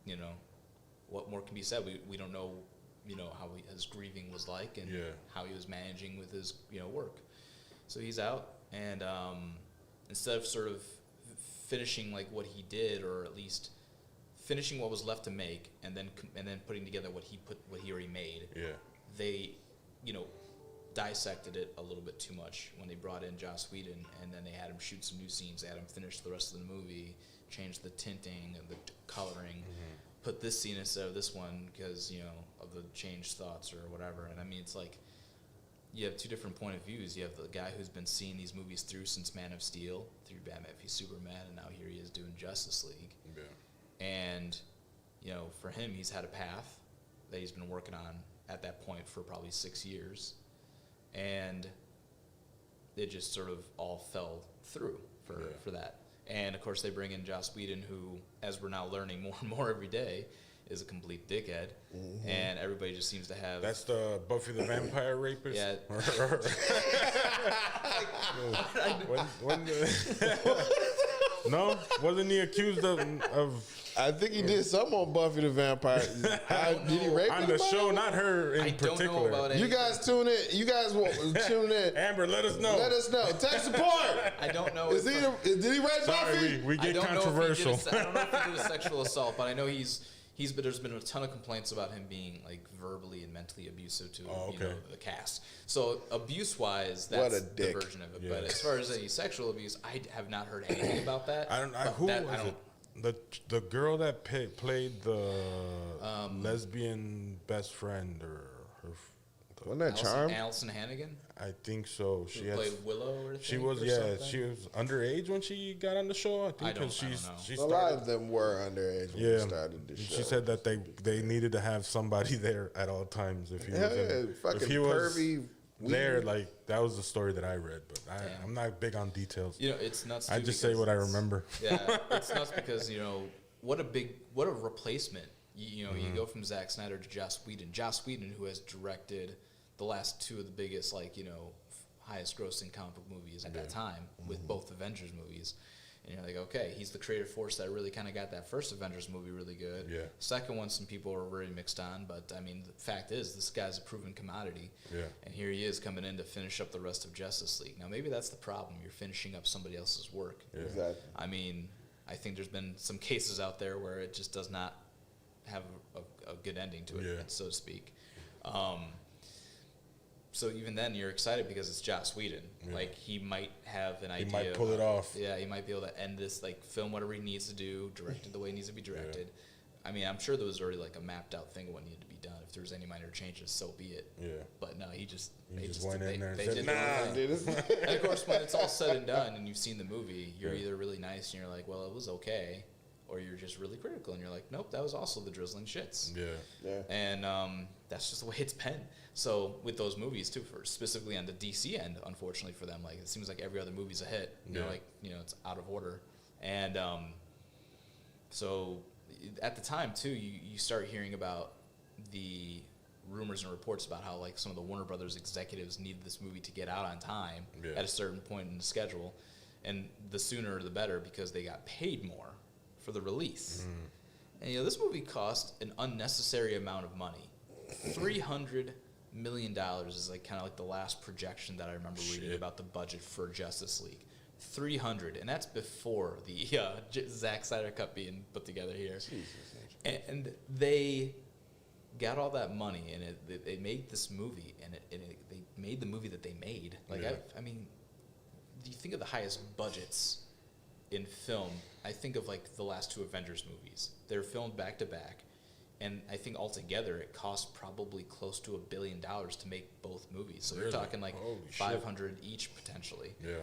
you know, what more can be said? We don't know, you know, how his grieving was like, and how he was managing with his, you know, work. So he's out, and instead of sort of finishing like what he did, or at least finishing what was left to make, and then putting together what he already made. Yeah. They, you know, dissected it a little bit too much when they brought in Joss Whedon, and then they had him shoot some new scenes. They had him finish the rest of the movie, change the tinting and the coloring, put this scene instead of this one because, you know, of the changed thoughts or whatever. And I mean, it's like, you have two different point of views. You have the guy who's been seeing these movies through since Man of Steel, through Batman v Superman, and now here he is doing Justice League. Yeah. And, you know, for him, he's had a path that he's been working on at that point for probably 6 years. And it just sort of all fell through for that. And of course, they bring in Joss Whedon, who, as we're now learning more and more every day, is a complete dickhead. And everybody just seems to have. That's the Buffy the Vampire Rapist. Yeah. No, wasn't he accused of? I think he did something on Buffy the Vampire. Did he rape on the show? Not her in particular. Don't know about you guys tune in. You guys tune in. Amber, let us know. Let us know. Tech support. I don't know. Did he rape Buffy? We get controversial. I don't know if he did a sexual assault, but I know there's been a ton of complaints about him being like verbally and mentally abusive to the cast. So abuse-wise, that's the version of it. Yeah. But as far as any sexual abuse, I have not heard anything about that. Who was it? The girl that played the lesbian best friend or her. Wasn't that Charm? Allison Hannigan? I think so. She played Willow or she was she was underage when she got on the show. I don't know. A lot of them were underage when they started the show. She said that they needed to have somebody there at all times if he pervy. There, like that was the story that I read, but I'm not big on details. It's nuts. I just say what I remember. Yeah, it's nuts because what a replacement. You go from Zack Snyder to Joss Whedon. Joss Whedon, who has directed the last two of the biggest, highest grossing comic book movies at that time, with both Avengers movies. And you're like, okay, he's the creative force that really kind of got that first Avengers movie really good. Yeah. Second one, some people were very mixed on, but I mean, the fact is, this guy's a proven commodity. Yeah. And here he is coming in to finish up the rest of Justice League. Now, maybe that's the problem. You're finishing up somebody else's work. Yeah. Exactly. I mean, I think there's been some cases out there where it just does not have a good ending to it, so to speak. So even then, you're excited because it's Joss Whedon. Yeah. Like, he might have an idea. He might pull it off. Yeah, he might be able to end this, film whatever he needs to do, direct it the way it needs to be directed. Yeah. I mean, I'm sure there was already, a mapped-out thing of what needed to be done. If there was any minor changes, so be it. Yeah. But no, he just went in there and said, said, nah. And, of course, when it's all said and done and you've seen the movie, you're either really nice and you're like, well, it was okay, or you're just really critical and you're like, nope, that was also the drizzling shits. Yeah. And that's just the way it's been. So with those movies too, specifically on the DC end, unfortunately for them, it seems like every other movie's a hit. It's out of order. And so at the time too, you start hearing about the rumors and reports about how some of the Warner Brothers executives needed this movie to get out on time at a certain point in the schedule, and the sooner the better because they got paid more for the release. And this movie cost an unnecessary amount of money. $300 million is kind of the last projection that I remember reading about the budget for Justice League. 300, and that's before the Zack Snyder cut being put together here. And they got all that money, and they made this movie, and they made the movie that they made. I mean, do you think of the highest budgets in film? I think of the last two Avengers movies. They're filmed back to back. And I think altogether it cost probably close to $1 billion to make both movies. So you're talking 500 each potentially. Yeah.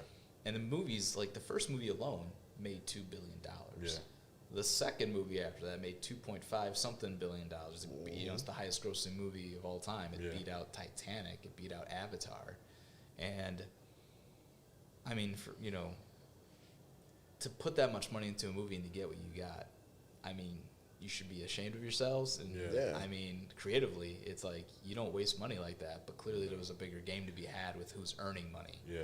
And the movies, the first movie alone, made $2 billion. Yeah. The second movie after that made 2.5 something billion dollars. It's the highest grossing movie of all time. It beat out Titanic. It beat out Avatar. And I mean, to put that much money into a movie and to get what you got, I mean, you should be ashamed of yourselves. And I mean, creatively, it's you don't waste money like that. But clearly, there was a bigger game to be had with who's earning money. Yeah.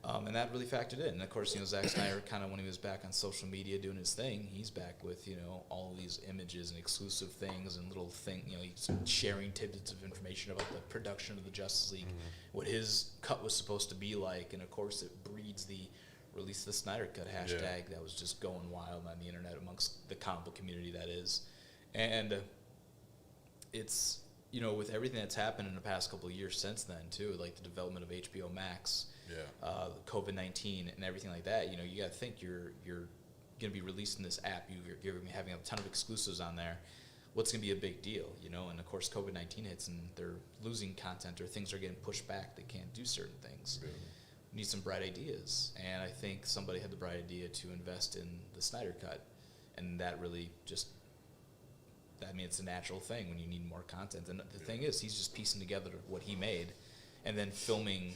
And that really factored in. And of course, Zack Snyder, kind of when he was back on social media doing his thing, he's back with all of these images and exclusive things and little he's sharing tidbits of information about the production of the Justice League, what his cut was supposed to be like, and of course, it breeds the release the Snyder Cut hashtag that was just going wild on the internet amongst the comic book community, that is. And it's, with everything that's happened in the past couple of years since then, too, the development of HBO Max, COVID-19 and everything like that, you got to think you're going to be releasing this app, you're going to be having a ton of exclusives on there. What's going to be a big deal, And, of course, COVID-19 hits and they're losing content or things are getting pushed back. They can't do certain things. Yeah. Need some bright ideas, and I think somebody had the bright idea to invest in the Snyder Cut, and that really it's a natural thing when you need more content. And the thing is, he's just piecing together what he made, and then filming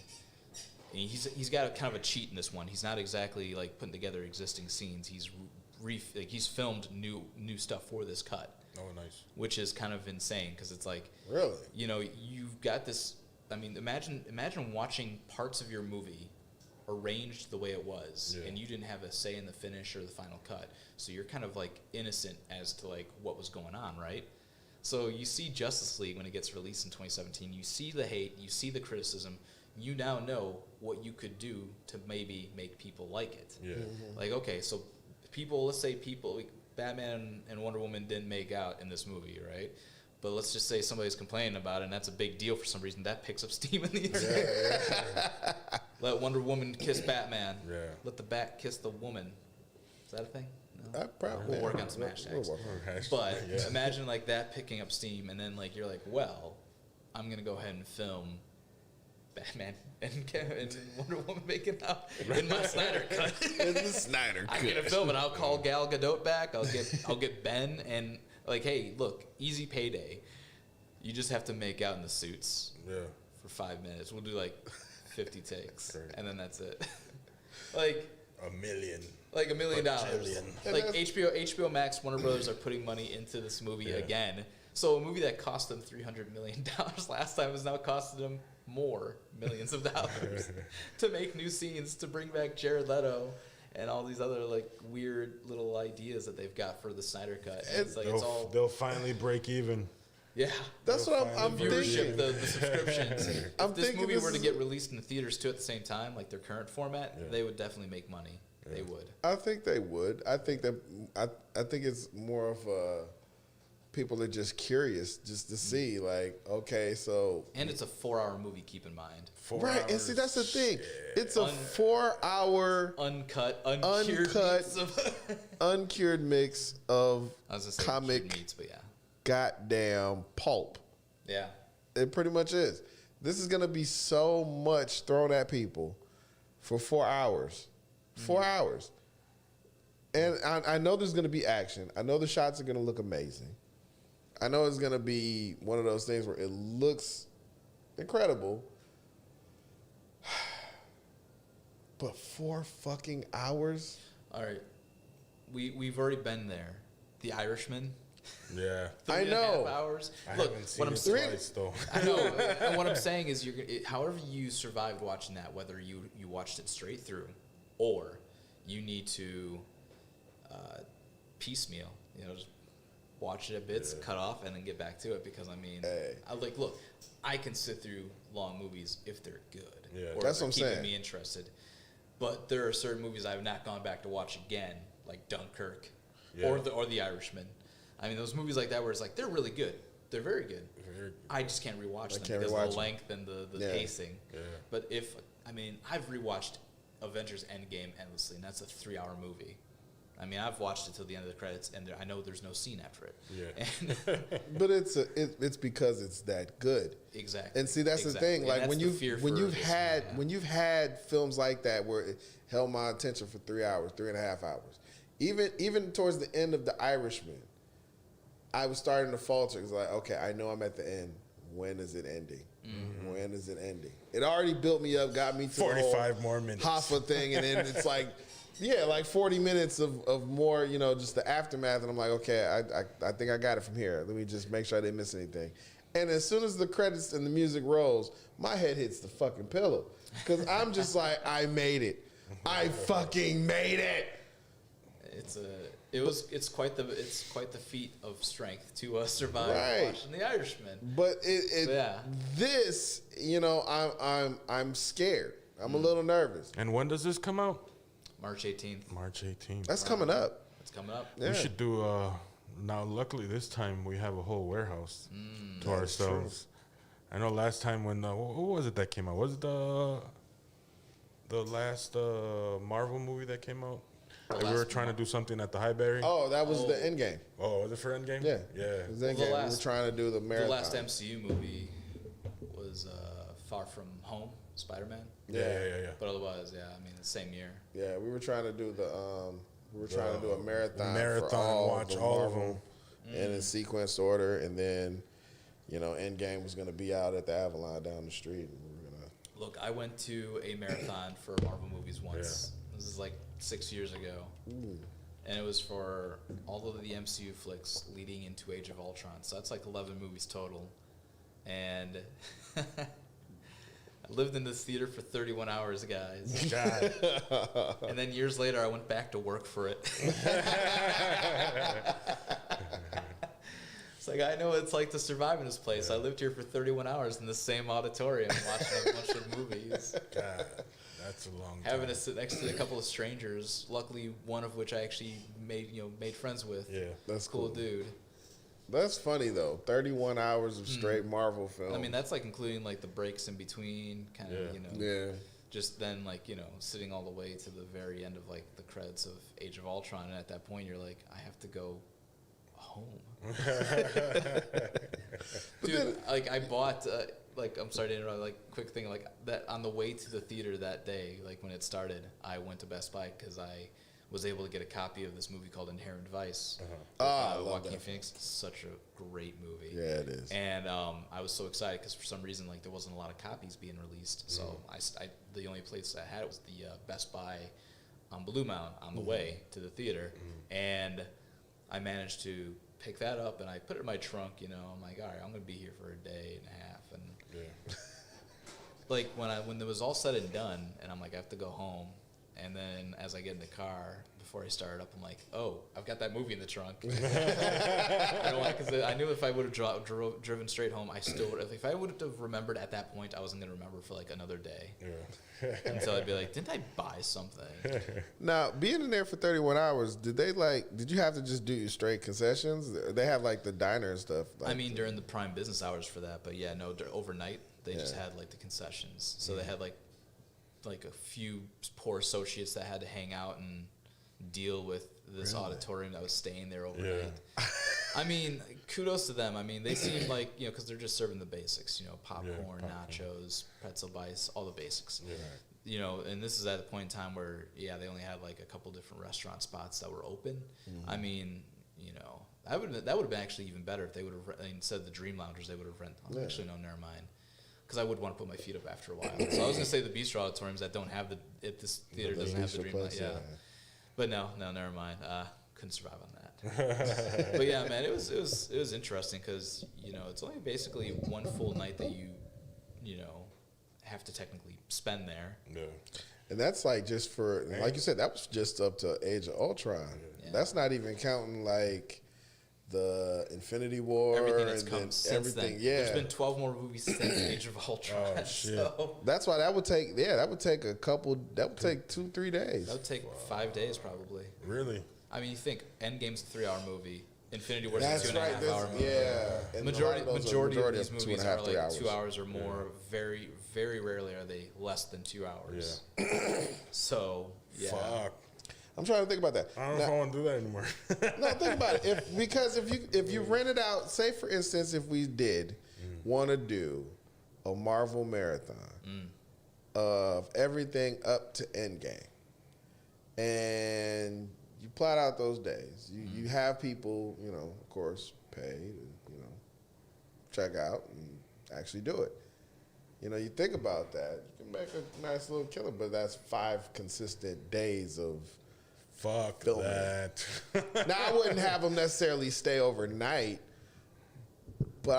And he's got a kind of a cheat in this one. He's not exactly like putting together existing scenes. He's filmed new stuff for this cut. Oh, nice. Which is kind of insane because it's like, really, you know, you've got this. I mean, imagine watching parts of your movie arranged the way it was, and you didn't have a say in the finish or the final cut. So you're kind of like innocent as to like what was going on, right? So you see Justice League when it gets released in 2017. You see the hate, you see the criticism. You now know what you could do to maybe make people like it. Yeah. Mm-hmm. Like, okay, so let's say Batman and Wonder Woman didn't make out in this movie, right? But let's just say somebody's complaining about it, and that's a big deal for some reason. That picks up steam in the internet. Yeah. Let Wonder Woman kiss Batman. Yeah. Let the bat kiss the woman. Is that a thing? No? We'll work on some hashtags. But imagine like that picking up steam, and then like you're like, well, I'm gonna go ahead and film Batman and Wonder Woman making out in my Snyder cut. In the Snyder cut. I'm gonna film it. I'll call Gal Gadot back. I'll get Ben and like, hey, look, easy payday. You just have to make out in the suits. Yeah. For 5 minutes. We'll do like 50 takes, and then that's it. Like $1 million. Like $1 million. Like HBO Max, Warner Brothers are putting money into this movie again. So a movie that cost them $300 million last time is now costing them more millions of dollars to make new scenes, to bring back Jared Leto and all these other like weird little ideas that they've got for the Snyder Cut. And it's like they'll finally break even. Yeah, that's what I'm viewership, the subscriptions. If this movie were to get released in the theaters too at the same time, like their current format, they would definitely make money. Yeah. They would. I think they would. I think that I think it's more of people are just curious just to see, like, okay, so. And it's a 4-hour movie, keep in mind. 4 hours. And see, that's the thing. It's a 4-hour uncured mix of comic meats, but goddamn pulp. Yeah. It pretty much is. This is going to be so much thrown at people for 4 hours. 4 hours. And I know there's going to be action. I know the shots are going to look amazing. I know it's going to be one of those things where it looks incredible. But 4 fucking hours? All right. We've already been there. The Irishman. Yeah. 3.5 hours. Look, what I'm saying, though. I know. And what I'm saying is, however you survived watching that, whether you watched it straight through, or you need to piecemeal, just watch it a bit, cut off, and then get back to it. Because I mean, look, I can sit through long movies if they're good, or that's if what they're I'm keeping me interested. But there are certain movies I've not gone back to watch again, like Dunkirk, or the Irishman. I mean, those movies like that where it's like, they're really good. They're very good. I just can't rewatch them because of the length and the pacing. Yeah. But I've rewatched Avengers Endgame endlessly, and that's a 3-hour movie. I mean, I've watched it till the end of the credits, and I know there's no scene after it. Yeah. But it's because it's that good. Exactly. And see, that's the thing. Like when you've had films like that where it held my attention for 3 hours, 3.5 hours, even towards the end of The Irishman, I was starting to falter. It was like, okay, I know I'm at the end. When is it ending? Mm-hmm. When is it ending? It already built me up, got me to 45 more minutes. Hoffa thing, and then it's like, like 40 minutes of more, just the aftermath. And I'm like, okay, I think I got it from here. Let me just make sure I didn't miss anything. And as soon as the credits and the music rolls, my head hits the fucking pillow. Because I'm just like, I made it. I fucking made it. It's quite the feat of strength to survive watching The Irishman. But this, I'm scared. I'm a little nervous. And when does this come out? March 18th. March 18th. That's coming up. It's coming up. Yeah. We should do. Now, luckily, this time we have a whole warehouse to ourselves. True. I know last time when what was it that came out? Was it the last Marvel movie that came out? Like we were trying to do something at the Highbury. Oh, that was the Endgame. Oh, was it for Endgame? Yeah. It was Endgame. We were trying to do the marathon. The last MCU movie was Far From Home, Spider-Man. Yeah. But otherwise, the same year. Yeah, we were trying to do a marathon for watch all of them. And in sequence order, and then, Endgame was going to be out at the Avalon down the street. And we were gonna Look, I went to a marathon for Marvel movies once. Yeah. This is like 6 years ago. Ooh. And it was for all of the MCU flicks leading into Age of Ultron. So that's like 11 movies total. And I lived in this theater for 31 hours, guys. God. And then years later, I went back to work for it. It's like, I know what it's like to survive in this place. Yeah. I lived here for 31 hours in the same auditorium watching a bunch of movies. God, that's a long time. Having to sit next to a couple of strangers, luckily one of which I actually made friends with. Yeah, that's cool. Dude. That's funny, though. 31 hours of straight Marvel film. I mean, that's like including like the breaks in between, kind of, just then like, sitting all the way to the very end of like the credits of Age of Ultron. And at that point, you're like, I have to go home. Dude, like I bought I'm sorry to interrupt, like quick thing, like that on the way to the theater that day, like when it started, I went to Best Buy because I was able to get a copy of this movie called Inherent Vice. Joaquin Phoenix. Such a great movie. Yeah, it is. And I was so excited because for some reason like there wasn't a lot of copies being released, so I the only place I had was the Best Buy on Blue Mountain on the way to the theater, and I managed to pick that up and I put it in my trunk. I'm like, all right, I'm gonna be here for a day and a half, and like when it was all said and done, and I'm like, I have to go home, and then as I get in the car before I start up, I'm like, oh, I've got that movie in the trunk. Because I knew if I would have driven straight home, I still would. If I would have remembered at that point, I wasn't gonna remember for like another day. Until I'd be like, didn't I buy something? Now, being in there for 31 hours, did you have to just do your straight concessions? They have like the diner and stuff. I mean, during the prime business hours for that, but yeah, no, overnight they just had like the concessions. So they had like a few poor associates that had to hang out and deal with this auditorium that was staying there overnight. Yeah. I mean, kudos to them. I mean, they seem like, because they're just serving the basics, popcorn, nachos, pretzel bites, all the basics. Yeah. And this is at a point in time where, they only had like a couple different restaurant spots that were open. I mean, that would have been actually even better if they would have, instead of the Dream Loungers, they would have rented. Actually, no, never mind. Because I would want to put my feet up after a while. So I was going to say the bistro auditoriums that don't have if this theater doesn't have the Dream Lounge. Yeah. But no, never mind. Couldn't survive on that. But yeah, man, it was interesting because it's only basically one full night that you have to technically spend there. Yeah. And that's like just for, like you said, that was just up to Age of Ultron. Yeah. That's not even counting like the Infinity War, everything that's come since everything. Then. Yeah, there's been 12 more movies since Age of Ultron. Oh, shit. So that's why that would take a couple. That would take 2-3 days. That would take 5 days probably. Really? I mean, you think Endgame's a 3-hour movie. Infinity War's a 2.5-hour movie. Yeah. And majority of these movies are like 2 hours or more. Very, very rarely are they less than 2 hours. Yeah. So, yeah. Fuck. I'm trying to think about that. I don't know if I want to do that anymore. No, think about it. Because if you rent it out, say for instance, if we did want to do a Marvel marathon of everything up to Endgame, and you plot out those days, you have people, of course, pay to, check out and actually do it. You think about that, you can make a nice little killer, but that's 5 consistent days of fuck filming. That. Now I wouldn't have them necessarily stay overnight, but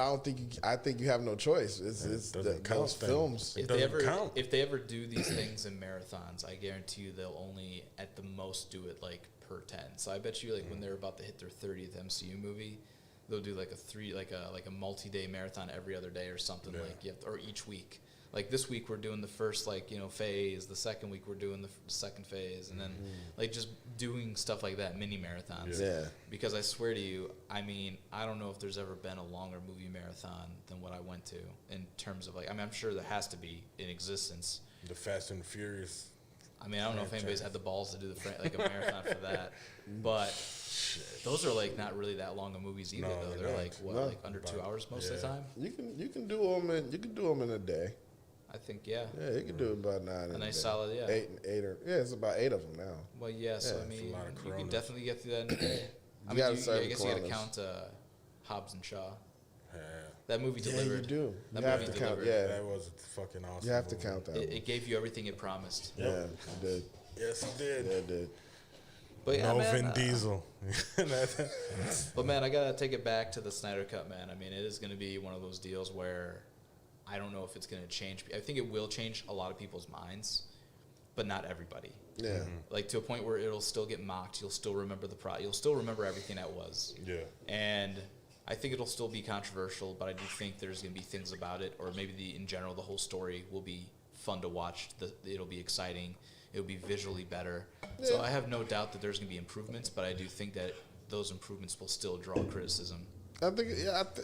I think you have no choice. It's those films. If they ever do these things in marathons, I guarantee you they'll only at the most do it like per 10. So I bet you like when they're about to hit their 30th MCU movie, they'll do like a multi-day marathon every other day or something or each week. Like this week we're doing the first phase, the second week we're doing the second phase, and then like just doing stuff like that, mini marathons. Yeah. Because I swear to you, I mean, I don't know if there's ever been a longer movie marathon than what I went to in terms of I'm sure there has to be in existence. The Fast and Furious. I mean, I don't know if anybody's had the balls to do a marathon for that, but those are like not really that long of movies either. Though they're like under 2 hours most of the time. You can do them in a day. I think, yeah. Yeah, you can do it about 9. A nice solid, yeah. Eight it's about 8 of them now. Well, yeah, so I mean, you can definitely get through that in a day. I guess you got to count Hobbs and Shaw. Yeah. That movie delivered. Yeah, you do. That you have movie to count. delivered. Yeah, That was fucking awesome. you have to count that. It gave you everything it promised. Yeah, it did. Yes, it did. Yeah, it did. But yeah, No man, Vin Diesel. But man, I gotta take it back to the Snyder Cut, man. I mean, it is gonna be one of those deals where I don't know if it's gonna change. I think it will change a lot of people's minds, but not everybody. Yeah. Like to a point where it'll still get mocked. You'll still remember you'll still remember everything that was. Yeah. And I think it'll still be controversial, but I do think there's gonna be things about it, or maybe in general, the whole story will be fun to watch. It'll be exciting. It'll be visually better. Yeah. So I have no doubt that there's going to be improvements, but I do think that those improvements will still draw criticism. I think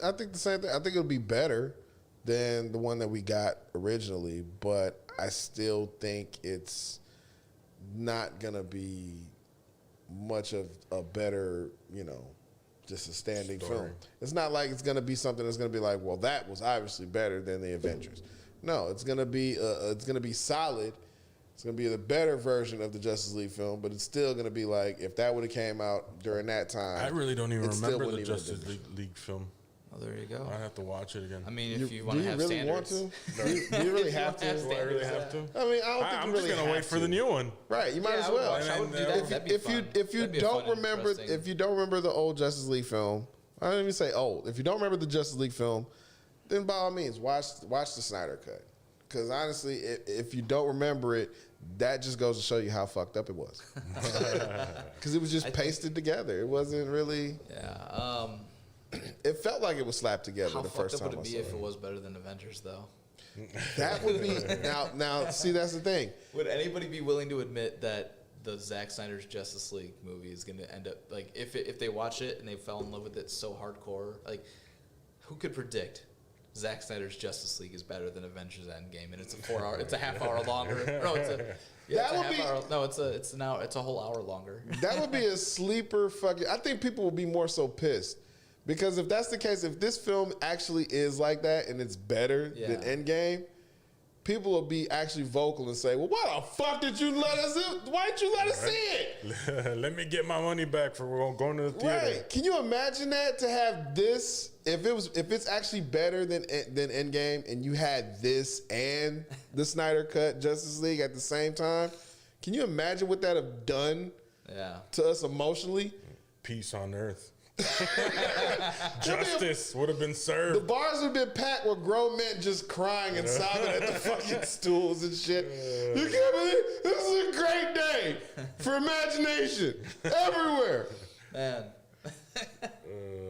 I think the same thing. I think it'll be better than the one that we got originally, but I still think it's not going to be much of a better, just a standing film. It's not like it's going to be something that's going to be like, well, that was obviously better than the Avengers. No, it's going to be solid. It's going to be the better version of the Justice League film, but it's still going to be like, if that would have came out during that time. I really don't even remember the Justice League film. Oh, there you go. I have to watch it again. I mean, if you want to have really standards. Want to? Do you really have to? Do I really have to? I mean, I don't think I'm you really just gonna wait for the new one. Right, you might as well. I would do that. If you don't remember the old Justice League film, I don't even say old. If you don't remember the Justice League film, then by all means watch the Snyder Cut. Because honestly, if you don't remember it, that just goes to show you how fucked up it was. Because it was just pasted together. It wasn't really. Yeah. It felt like it was slapped together the first time. How fucked up would it be if it was better than Avengers, though? That would be now. See, that's the thing. Would anybody be willing to admit that the Zack Snyder's Justice League movie is going to end up like if they watch it and they fell in love with it so hardcore? Like, who could predict Zack Snyder's Justice League is better than Avengers Endgame, and it's a half hour longer. No, it's a whole hour longer. That would be a sleeper fucking. I think people will be more so pissed because if that's the case, if this film actually is like that and it's better than Endgame, people will be actually vocal and say, "Well, why the fuck did you let us in? Why didn't you let us see it? Let me get my money back for going to the theater." Right? Can you imagine that to have this? If it's actually better than Endgame, and you had this and the Snyder Cut Justice League at the same time, can you imagine what that have done to us emotionally? Peace on earth. Justice would have been served. The bars would have been packed with grown men just crying and sobbing at the fucking stools and shit. You can't believe this is a great day for imagination everywhere. Man.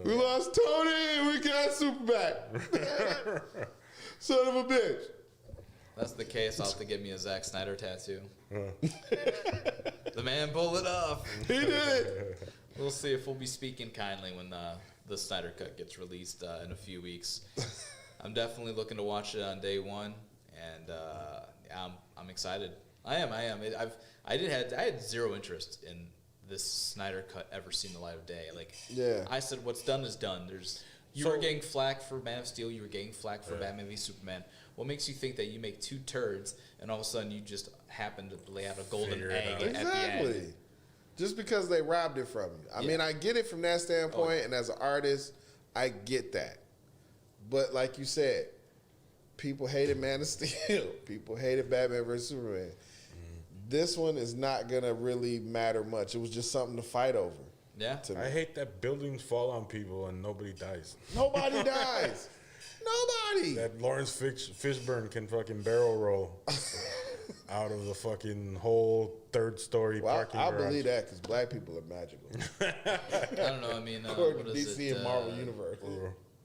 We lost Tony and we got Superback. Son of a bitch. That's the case. I'll have to get me a Zack Snyder tattoo. The man pulled it off. He did it. We'll see if we'll be speaking kindly when the Snyder Cut gets released in a few weeks. I'm definitely looking to watch it on day one, and I'm excited. I am. I had zero interest in this Snyder Cut ever seen the light of day. Like, I said, what's done is done. You were getting flack for Man of Steel. You were getting flack for Batman v Superman. What makes you think that you make two turds and all of a sudden you just happen to lay out a golden egg at the end? Just because they robbed it from you. I mean, I get it from that standpoint, and as an artist, I get that. But like you said, people hated Man of Steel. People hated Batman vs. Superman. This one is not going to really matter much. It was just something to fight over. Yeah. I hate that buildings fall on people and nobody dies. Nobody dies. Nobody. That Lawrence Fishburne can fucking barrel roll out of the fucking whole third-story parking garage. I believe that because black people are magical. I don't know. I mean, according to DC and Marvel Universe.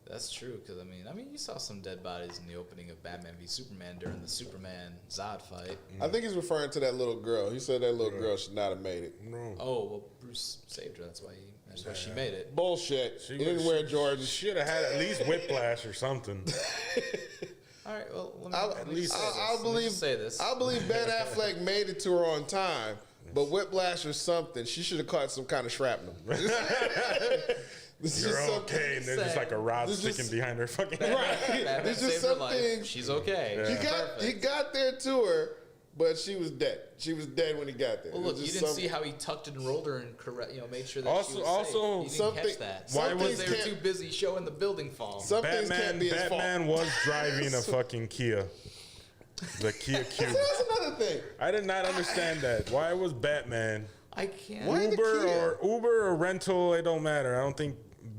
That's true because I mean, you saw some dead bodies in the opening of Batman v Superman during the Superman Zod fight. I think he's referring to that little girl. He said that little girl should not have made it. No. Oh well, Bruce saved her. That's why she made it. Bullshit. He didn't wear Jordan. Should have had at least whiplash or something. All right. Well, let me say this. I believe Ben Affleck made it to her on time, but whiplash or something. She should have caught some kind of shrapnel. You're okay, and there's just like a rod sticking behind her fucking right. There's just something. She's okay. Yeah. He got there to her, but she was dead. She was dead when he got there. Well, look, you didn't see how he tucked and rolled her and made sure that she was safe. You didn't catch that. Why was they were too busy showing the building fall? Batman was driving a fucking Kia. The Kia Cube. That's another thing. I did not understand that. Why was Batman? I can't. Uber or rental, it don't matter. I don't think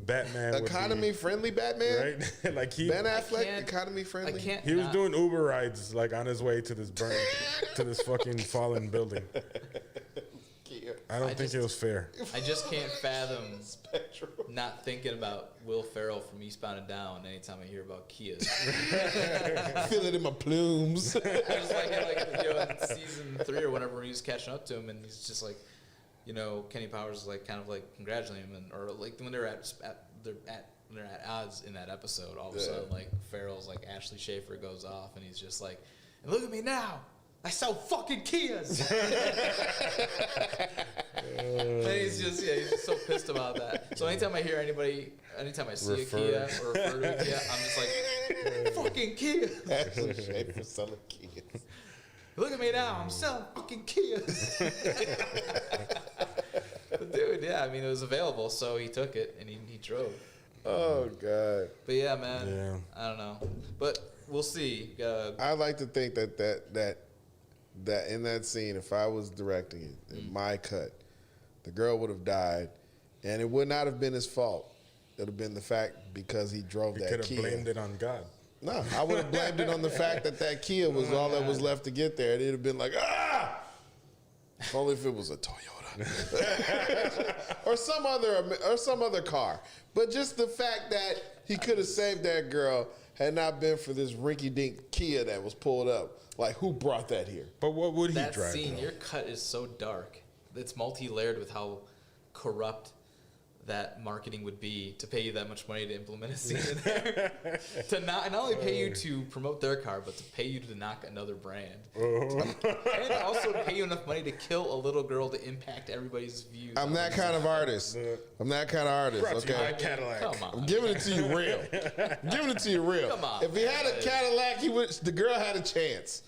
Batman economy friendly Batman, right? Like Ben Affleck, economy friendly. He was doing Uber rides like on his way to this to this fucking fallen building. I don't think it was fair. I just can't fathom not thinking about Will Ferrell from Eastbound and Down anytime I hear about Kias. Feel it in my plumes. I was like in season 3 or whenever he was catching up to him, and he's just like, Kenny Powers is like kind of like congratulating him, or like when they're at odds in that episode, all of a sudden like Ferrell's like Ashley Schaefer goes off, and he's just like, and look at me now. I sell fucking Kias. And he's just so pissed about that. So anytime I see a Kia or refer to a Kia, I'm just like, fucking Kia. Ashley Schaefer selling Kias. Look at me now, I'm selling fucking Kias. But dude, it was available, so he took it and he drove. Oh God. But yeah, man, I don't know, but we'll see. I like to think that in that scene, if I was directing it, in my cut, the girl would have died, and it would not have been his fault. It would have been the fact because he drove that Kia. You could have blamed it on God. No, I would have blamed it on the fact that Kia was all that was left to get there. It'd have been like, if only if it was a Toyota. or some other car. But just the fact that he could have saved that girl had not been for this rinky-dink Kia that was pulled up. Like, who brought that here? But what would he drive? That scene, your cut is so dark. It's multi-layered with how corrupt that marketing would be to pay you that much money to implement a scene in there. To not only pay you to promote their car, but to pay you to knock another brand. And also pay you enough money to kill a little girl to impact everybody's views. I'm that kind of artist. Brought to you by Cadillac. Come on. I'm giving it to you real. Come on. If he had a Cadillac, the girl had a chance.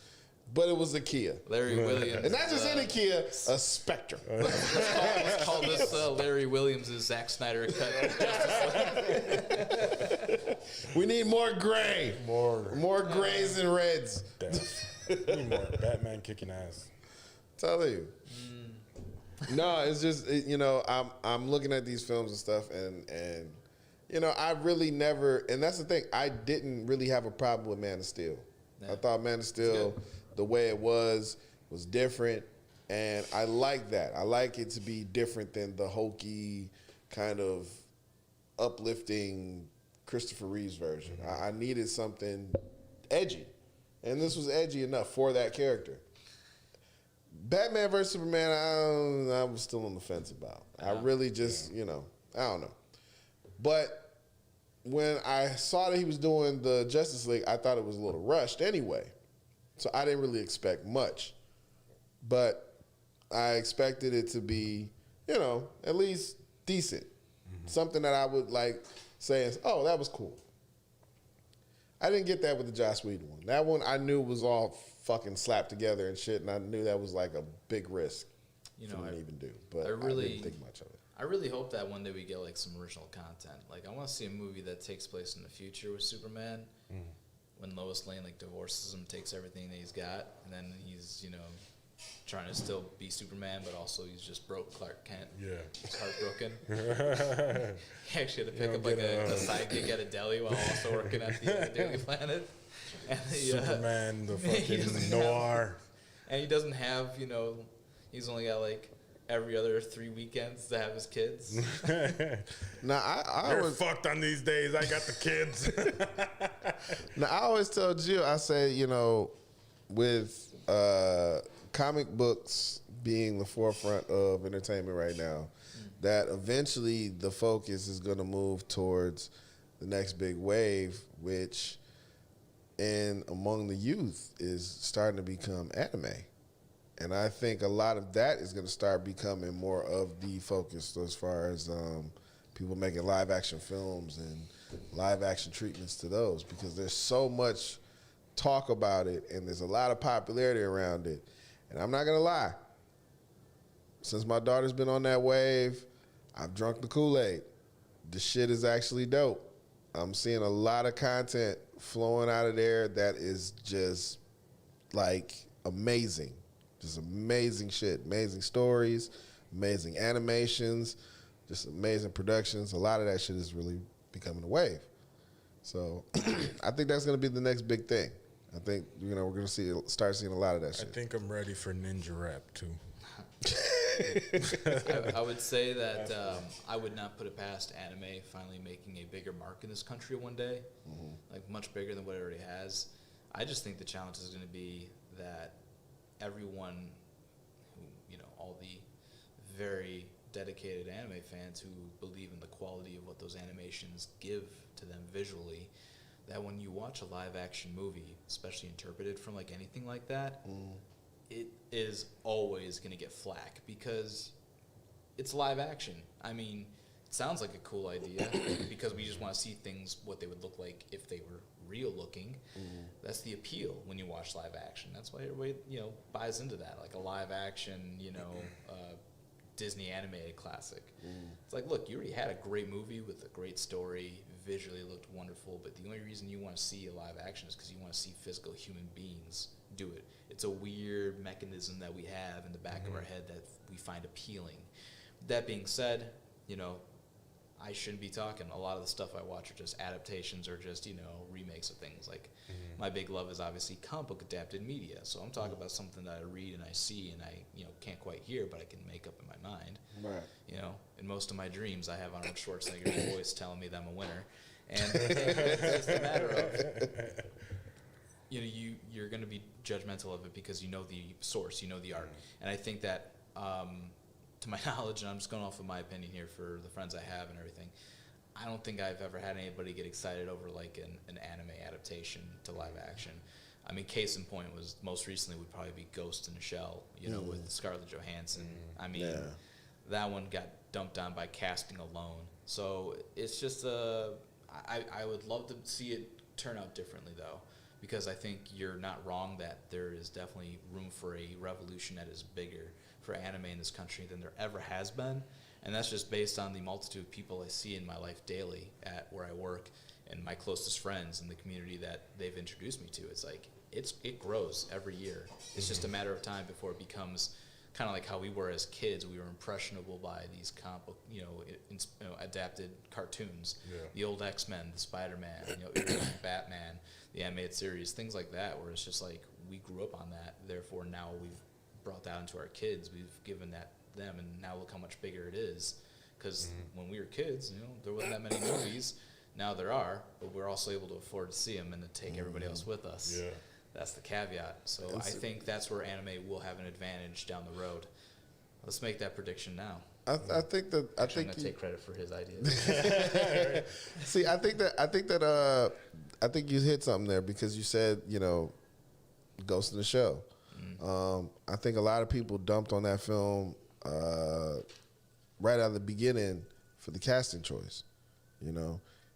But it was a Kia. Larry Williams. And not just any Kia, a Spectre. Let's call this Larry Williams' Zack Snyder cut. We need more gray. More grays and reds. We need more Batman kicking ass. Tell you. No, it's just, I'm looking at these films and stuff, and I really never, and that's the thing, I didn't really have a problem with Man of Steel. No. I thought Man of Steel, the way it was different, and I like that. I like it to be different than the hokey kind of uplifting Christopher Reeve's version. I needed something edgy, and this was edgy enough for that character. Batman vs. Superman, I was still on the fence about. I really just, I don't know. But when I saw that he was doing the Justice League, I thought it was a little rushed anyway. So I didn't really expect much. But I expected it to be, at least decent. Mm-hmm. Something that I would like say, oh, that was cool. I didn't get that with the Joss Whedon one. That one I knew was all fucking slapped together and shit, and I knew that was like a big risk for me to even do. But I didn't think much of it. I really hope that one day we get like some original content. Like I want to see a movie that takes place in the future with Superman, when Lois Lane like divorces him, takes everything that he's got, and then he's trying to still be Superman, but also he's just broke Clark Kent. Yeah, he's heartbroken. He actually had to pick up like a side gig at a deli while also working at the Daily Planet. And Superman, the fucking noir, and he doesn't have he's only got like every other 3 weekends to have his kids. Now You're fucked on these days. I got the kids. Now I always tell Jill, I say, with comic books being the forefront of entertainment right now, that eventually the focus is going to move towards the next big wave, which among the youth is starting to become anime. And I think a lot of that is going to start becoming more of the focus as far as people making live action films and live action treatments to those, because there's so much talk about it, and there's a lot of popularity around it. And I'm not gonna lie, since my daughter's been on that wave, I've drunk the Kool-Aid. The shit is actually dope. I'm seeing a lot of content flowing out of there that is just like amazing. Just amazing shit. Amazing stories, amazing animations, just amazing productions. A lot of that shit is really becoming a wave. So I think that's going to be the next big thing. I think, we're going to start seeing a lot of that shit. I think I'm ready for ninja rap too. I would say that I would not put it past anime finally making a bigger mark in this country one day, like much bigger than what it already has. I just think the challenge is going to be that everyone who, all the very dedicated anime fans who believe in the quality of what those animations give to them visually, that when you watch a live action movie, especially interpreted from like anything like that, it is always going to get flack because it's live action. I mean, it sounds like a cool idea because we just want to see things what they would look like if they were real looking. That's the appeal when you watch live action. That's why everybody, buys into that, like a live action, Disney animated classic. It's like, look, you already had a great movie with a great story, visually looked wonderful, but the only reason you want to see a live action is because you want to see physical human beings do it. It's a weird mechanism that we have in the back of our head that we find appealing. That being said, I shouldn't be talking. A lot of the stuff I watch are just adaptations or just, remakes of things. Like, my big love is obviously comic book adapted media. So I'm talking about something that I read and I see and I, can't quite hear, but I can make up in my mind. Right. In most of my dreams, I have Arnold Schwarzenegger's voice telling me that I'm a winner. And it's a matter of, you're going to be judgmental of it because you know the source, you know the art. And I think that, to my knowledge, and I'm just going off of my opinion here for the friends I have and everything, I don't think I've ever had anybody get excited over like an anime adaptation to live action. I mean, case in point was most recently would probably be Ghost in the Shell, with Scarlett Johansson. I mean, that one got dumped on by casting alone. So it's just I would love to see it turn out differently though, because I think you're not wrong that there is definitely room for a revolution that is bigger for anime in this country than there ever has been. And that's just based on the multitude of people I see in my life daily at where I work and my closest friends and the community that they've introduced me to. It's like, it grows every year. It's just a matter of time before it becomes kind of like how we were as kids. We were impressionable by these comic book, adapted cartoons. Yeah. The old X-Men, the Spider-Man, Batman, the animated series, things like that, where it's just like we grew up on that. Therefore, now we've brought that into our kids. We've given that them, and now look how much bigger it is. Because when we were kids, there wasn't that many movies. Now there are, but we're also able to afford to see them and to take everybody else with us. Yeah. That's the caveat. So I think that's where anime will have an advantage down the road. Let's make that prediction now. I think that I'm gonna take credit for his idea. See, I think you hit something there because you said Ghost in the Shell. I think a lot of people dumped on that film right out of the beginning for the casting choice.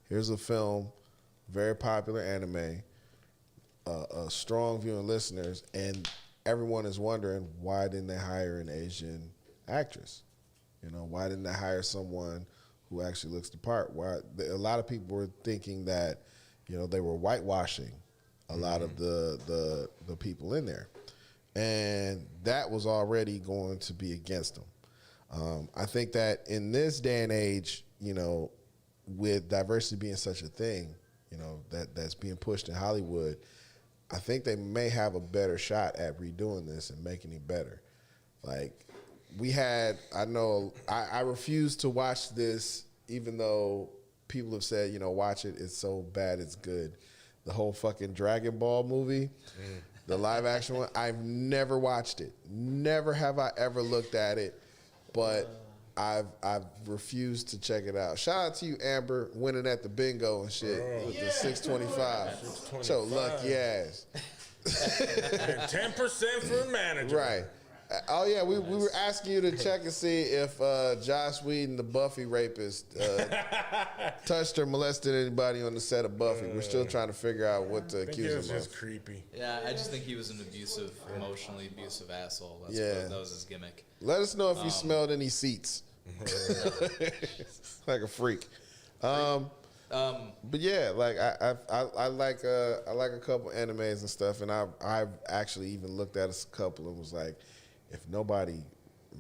Here's a film, very popular anime, a strong viewing listeners, and everyone is wondering why didn't they hire an Asian actress? Why didn't they hire someone who actually looks the part? A lot of people were thinking that they were whitewashing a lot of the people in there. And that was already going to be against them. I think that in this day and age, with diversity being such a thing, that's being pushed in Hollywood, I think they may have a better shot at redoing this and making it better. Like, I refuse to watch this, even though people have said, watch it, it's so bad it's good. The whole fucking Dragon Ball movie. The live action one, I've never watched it. Never have I ever looked at it, but I've refused to check it out. Shout out to you, Amber, winning at the bingo and shit with the 625. So lucky ass. 10% for a manager. Right. Oh yeah, we were asking you to check and see if Joss Whedon, the Buffy rapist, touched or molested anybody on the set of Buffy. We're still trying to figure out what to accuse him of. Just creepy. Yeah, I just think he was an emotionally abusive asshole. That was his gimmick. Let us know if you smelled any seats. Like a freak. But yeah, like I like a couple animes and stuff, and I've actually even looked at a couple and was like, if nobody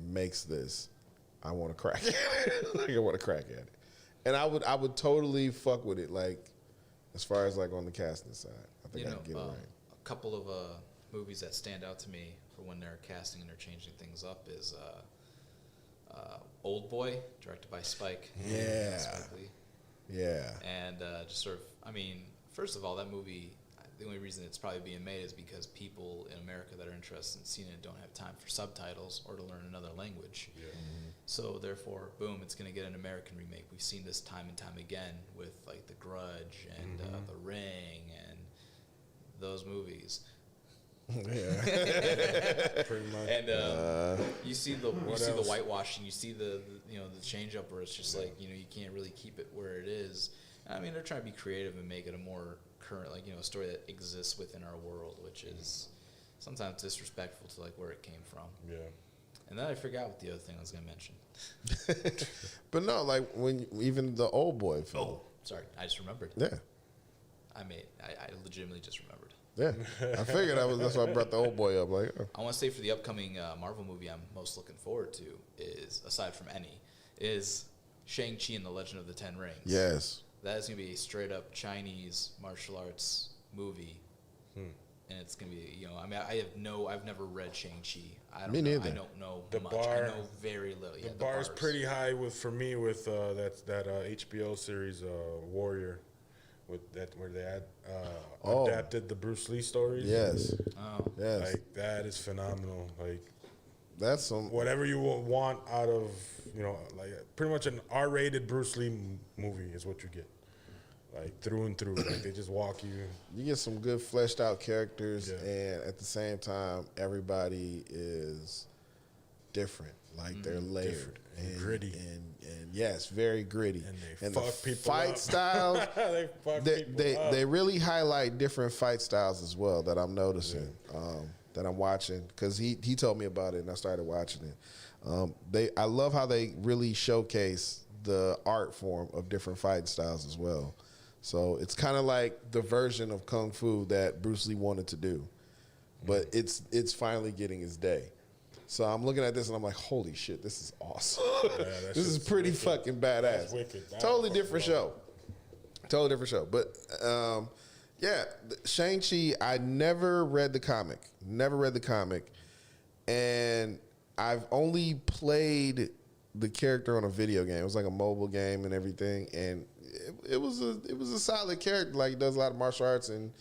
makes this, I want to crack at it. Like I want to crack at it, and I would totally fuck with it. Like as far as like on the casting side, I think I can get it right. A couple of movies that stand out to me for when they're casting and they're changing things up is Old Boy, directed by Spike. Yeah. Spike Lee. Yeah. And just sort of, I mean, first of all, that movie, the only reason it's probably being made is because people in America that are interested in seeing it don't have time for subtitles or to learn another language. Yeah. Mm-hmm. So therefore, boom, it's going to get an American remake. We've seen this time and time again with like The Grudge and The Ring and those movies. Yeah. Pretty much. And you see the whitewashing, you see the change up where it's just like, you can't really keep it where it is. I mean, they're trying to be creative and make it a more current, like, a story that exists within our world, which is sometimes disrespectful to like where it came from. Yeah. And then I forgot what the other thing I was going to mention. But no, like even the Old Boy film. Oh, sorry, I just remembered. Yeah. I legitimately just remembered. Yeah, I figured that's why I brought the Old Boy up. Like, I want to say for the upcoming Marvel movie I'm most looking forward to is, aside from is Shang-Chi and the Legend of the Ten Rings. Yes. That is going to be a straight-up Chinese martial arts movie. And it's going to be, I've never read Shang-Chi. Me neither. I don't know much. I know very little. The bar is pretty high for me with that HBO series, Warrior. With that, where they adapted the Bruce Lee stories. Yes. Oh. Yes. Like that is phenomenal. Like that's some whatever you want out of like pretty much an R-rated Bruce Lee movie is what you get. Like through and through. Like they just walk you. You get some good fleshed out characters, and at the same time, everybody is different. Like they're layered and gritty, and yes, very gritty. And they fuck the people fight up. styles. They fuck people up. They really highlight different fight styles as well that I'm noticing. That I'm watching because he told me about it and I started watching it. I love how they really showcase the art form of different fight styles as well. So it's kind of like the version of Kung Fu that Bruce Lee wanted to do, but it's finally getting its day. So I'm looking at this and I'm like, holy shit, this is awesome. Yeah, this is pretty fucking badass. Totally different show. Totally different show. But yeah, Shang-Chi, I never read the comic. And I've only played the character on a video game. It was like a mobile game and everything. And it was a solid character. Like he does a lot of martial arts and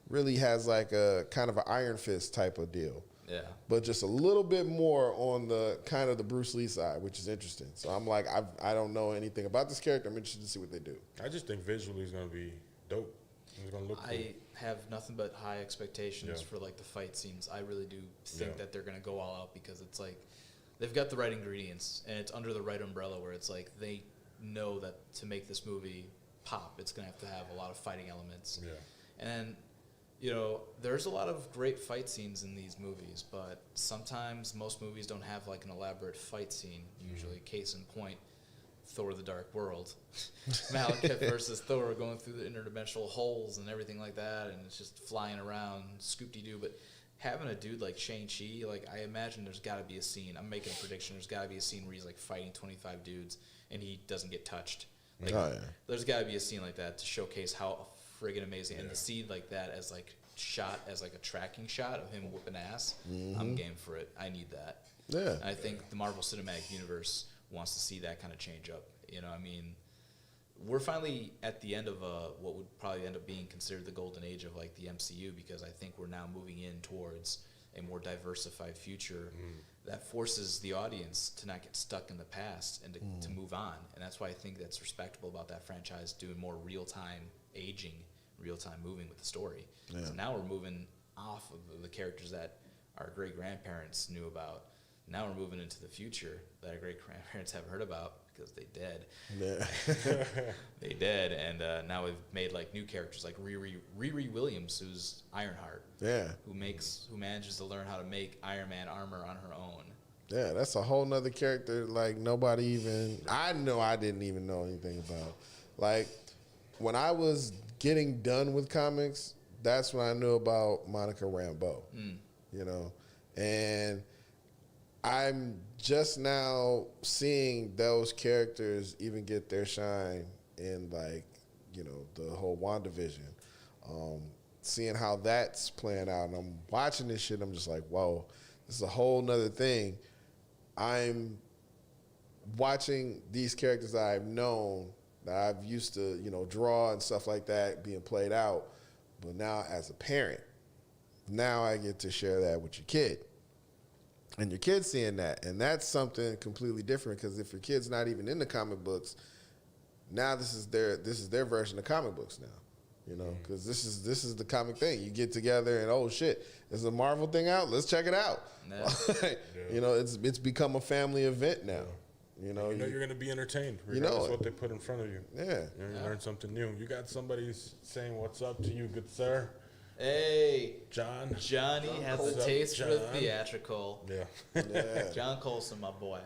really has like a kind of an Iron Fist type of deal. Yeah. But just a little bit more on the kind of the Bruce Lee side, which is interesting. So I'm like, I don't know anything about this character. I'm interested to see what they do. I just think visually it's going to be dope. It's going to look cool. I have nothing but high expectations for like the fight scenes. I really do think that they're going to go all out because it's like they've got the right ingredients and it's under the right umbrella where it's like they know that to make this movie pop, it's going to have a lot of fighting elements. Yeah. And there's a lot of great fight scenes in these movies, but sometimes most movies don't have like an elaborate fight scene. Usually, case in point, Thor: The Dark World, Malekith versus Thor going through the interdimensional holes and everything like that, and it's just flying around, scoop-de-doo. But having a dude like Shang-Chi, like I imagine there's got to be a scene. I'm making a prediction. There's got to be a scene where he's like fighting 25 dudes and he doesn't get touched. Like, there's got to be a scene like that to showcase how friggin' amazing, and to see like that as like shot as like a tracking shot of him whooping ass, I'm game for it. I need that. Yeah, and I think the Marvel Cinematic Universe wants to see that kind of change up. I mean, we're finally at the end of what would probably end up being considered the golden age of like the MCU, because I think we're now moving in towards a more diversified future that forces the audience to not get stuck in the past and to move on. And that's why I think that's respectable about that franchise doing more real-time aging, real-time moving with the story. Yeah. So now we're moving off of the characters that our great grandparents knew about. Now we're moving into the future that our great grandparents haven't heard about because they dead. Yeah. They dead, and now we've made like new characters like Riri Williams, who's Ironheart. Yeah. Who manages to learn how to make Iron Man armor on her own. Yeah, that's a whole nother character. Like nobody even. I didn't even know anything about. Like when I was getting done with comics, that's when I knew about Monica Rambeau. You know, and I'm just now seeing those characters even get their shine in, like, you know, the whole WandaVision. Seeing how that's playing out, and I'm watching this shit, I'm just like, whoa, this is a whole nother thing. I'm watching these characters that I've known, that I've used to, you know, draw and stuff like that being played out, but now as a parent, now I get to share that with your kid. And your kid's seeing that, and that's something completely different. Because if your kid's not even into comic books, now this is their version of comic books now, you know. Because this is the comic thing. You get together and, oh shit, there's a Marvel thing out. Let's check it out. Yeah. You know, it's become a family event now. You know you're gonna be entertained regardless of what they put in front of you. Yeah, you learn something new. You got somebody saying what's up to you, good sir. Hey, John. Johnny has a taste for the theatrical. Yeah. John Colson, my boy.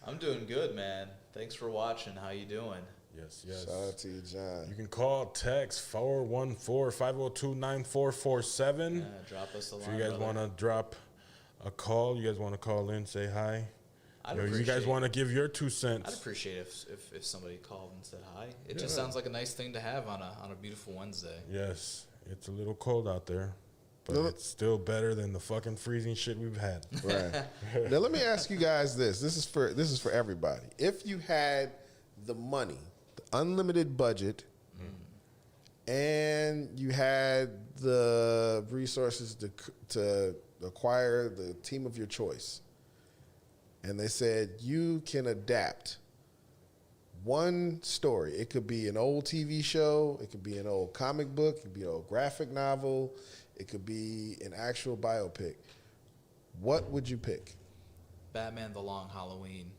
I'm doing good, man. Thanks for watching. How you doing? Yes. Shout out to you, John. You can call, text 414-502-9447. Yeah, drop us a line. If you guys want to drop a call, you guys want to call in, say hi. You guys want to give your 2 cents. I'd appreciate if somebody called and said hi. It just sounds like a nice thing to have on a beautiful Wednesday. Yes, it's a little cold out there, but it's still better than the fucking freezing shit we've had. Right. Now let me ask you guys this. This is for everybody. If you had the money, the unlimited budget, and you had the resources to acquire the team of your choice, and they said you can adapt one story. It could be an old TV show. It could be an old comic book. It could be an old graphic novel. It could be an actual biopic. What would you pick? Batman: The Long Halloween,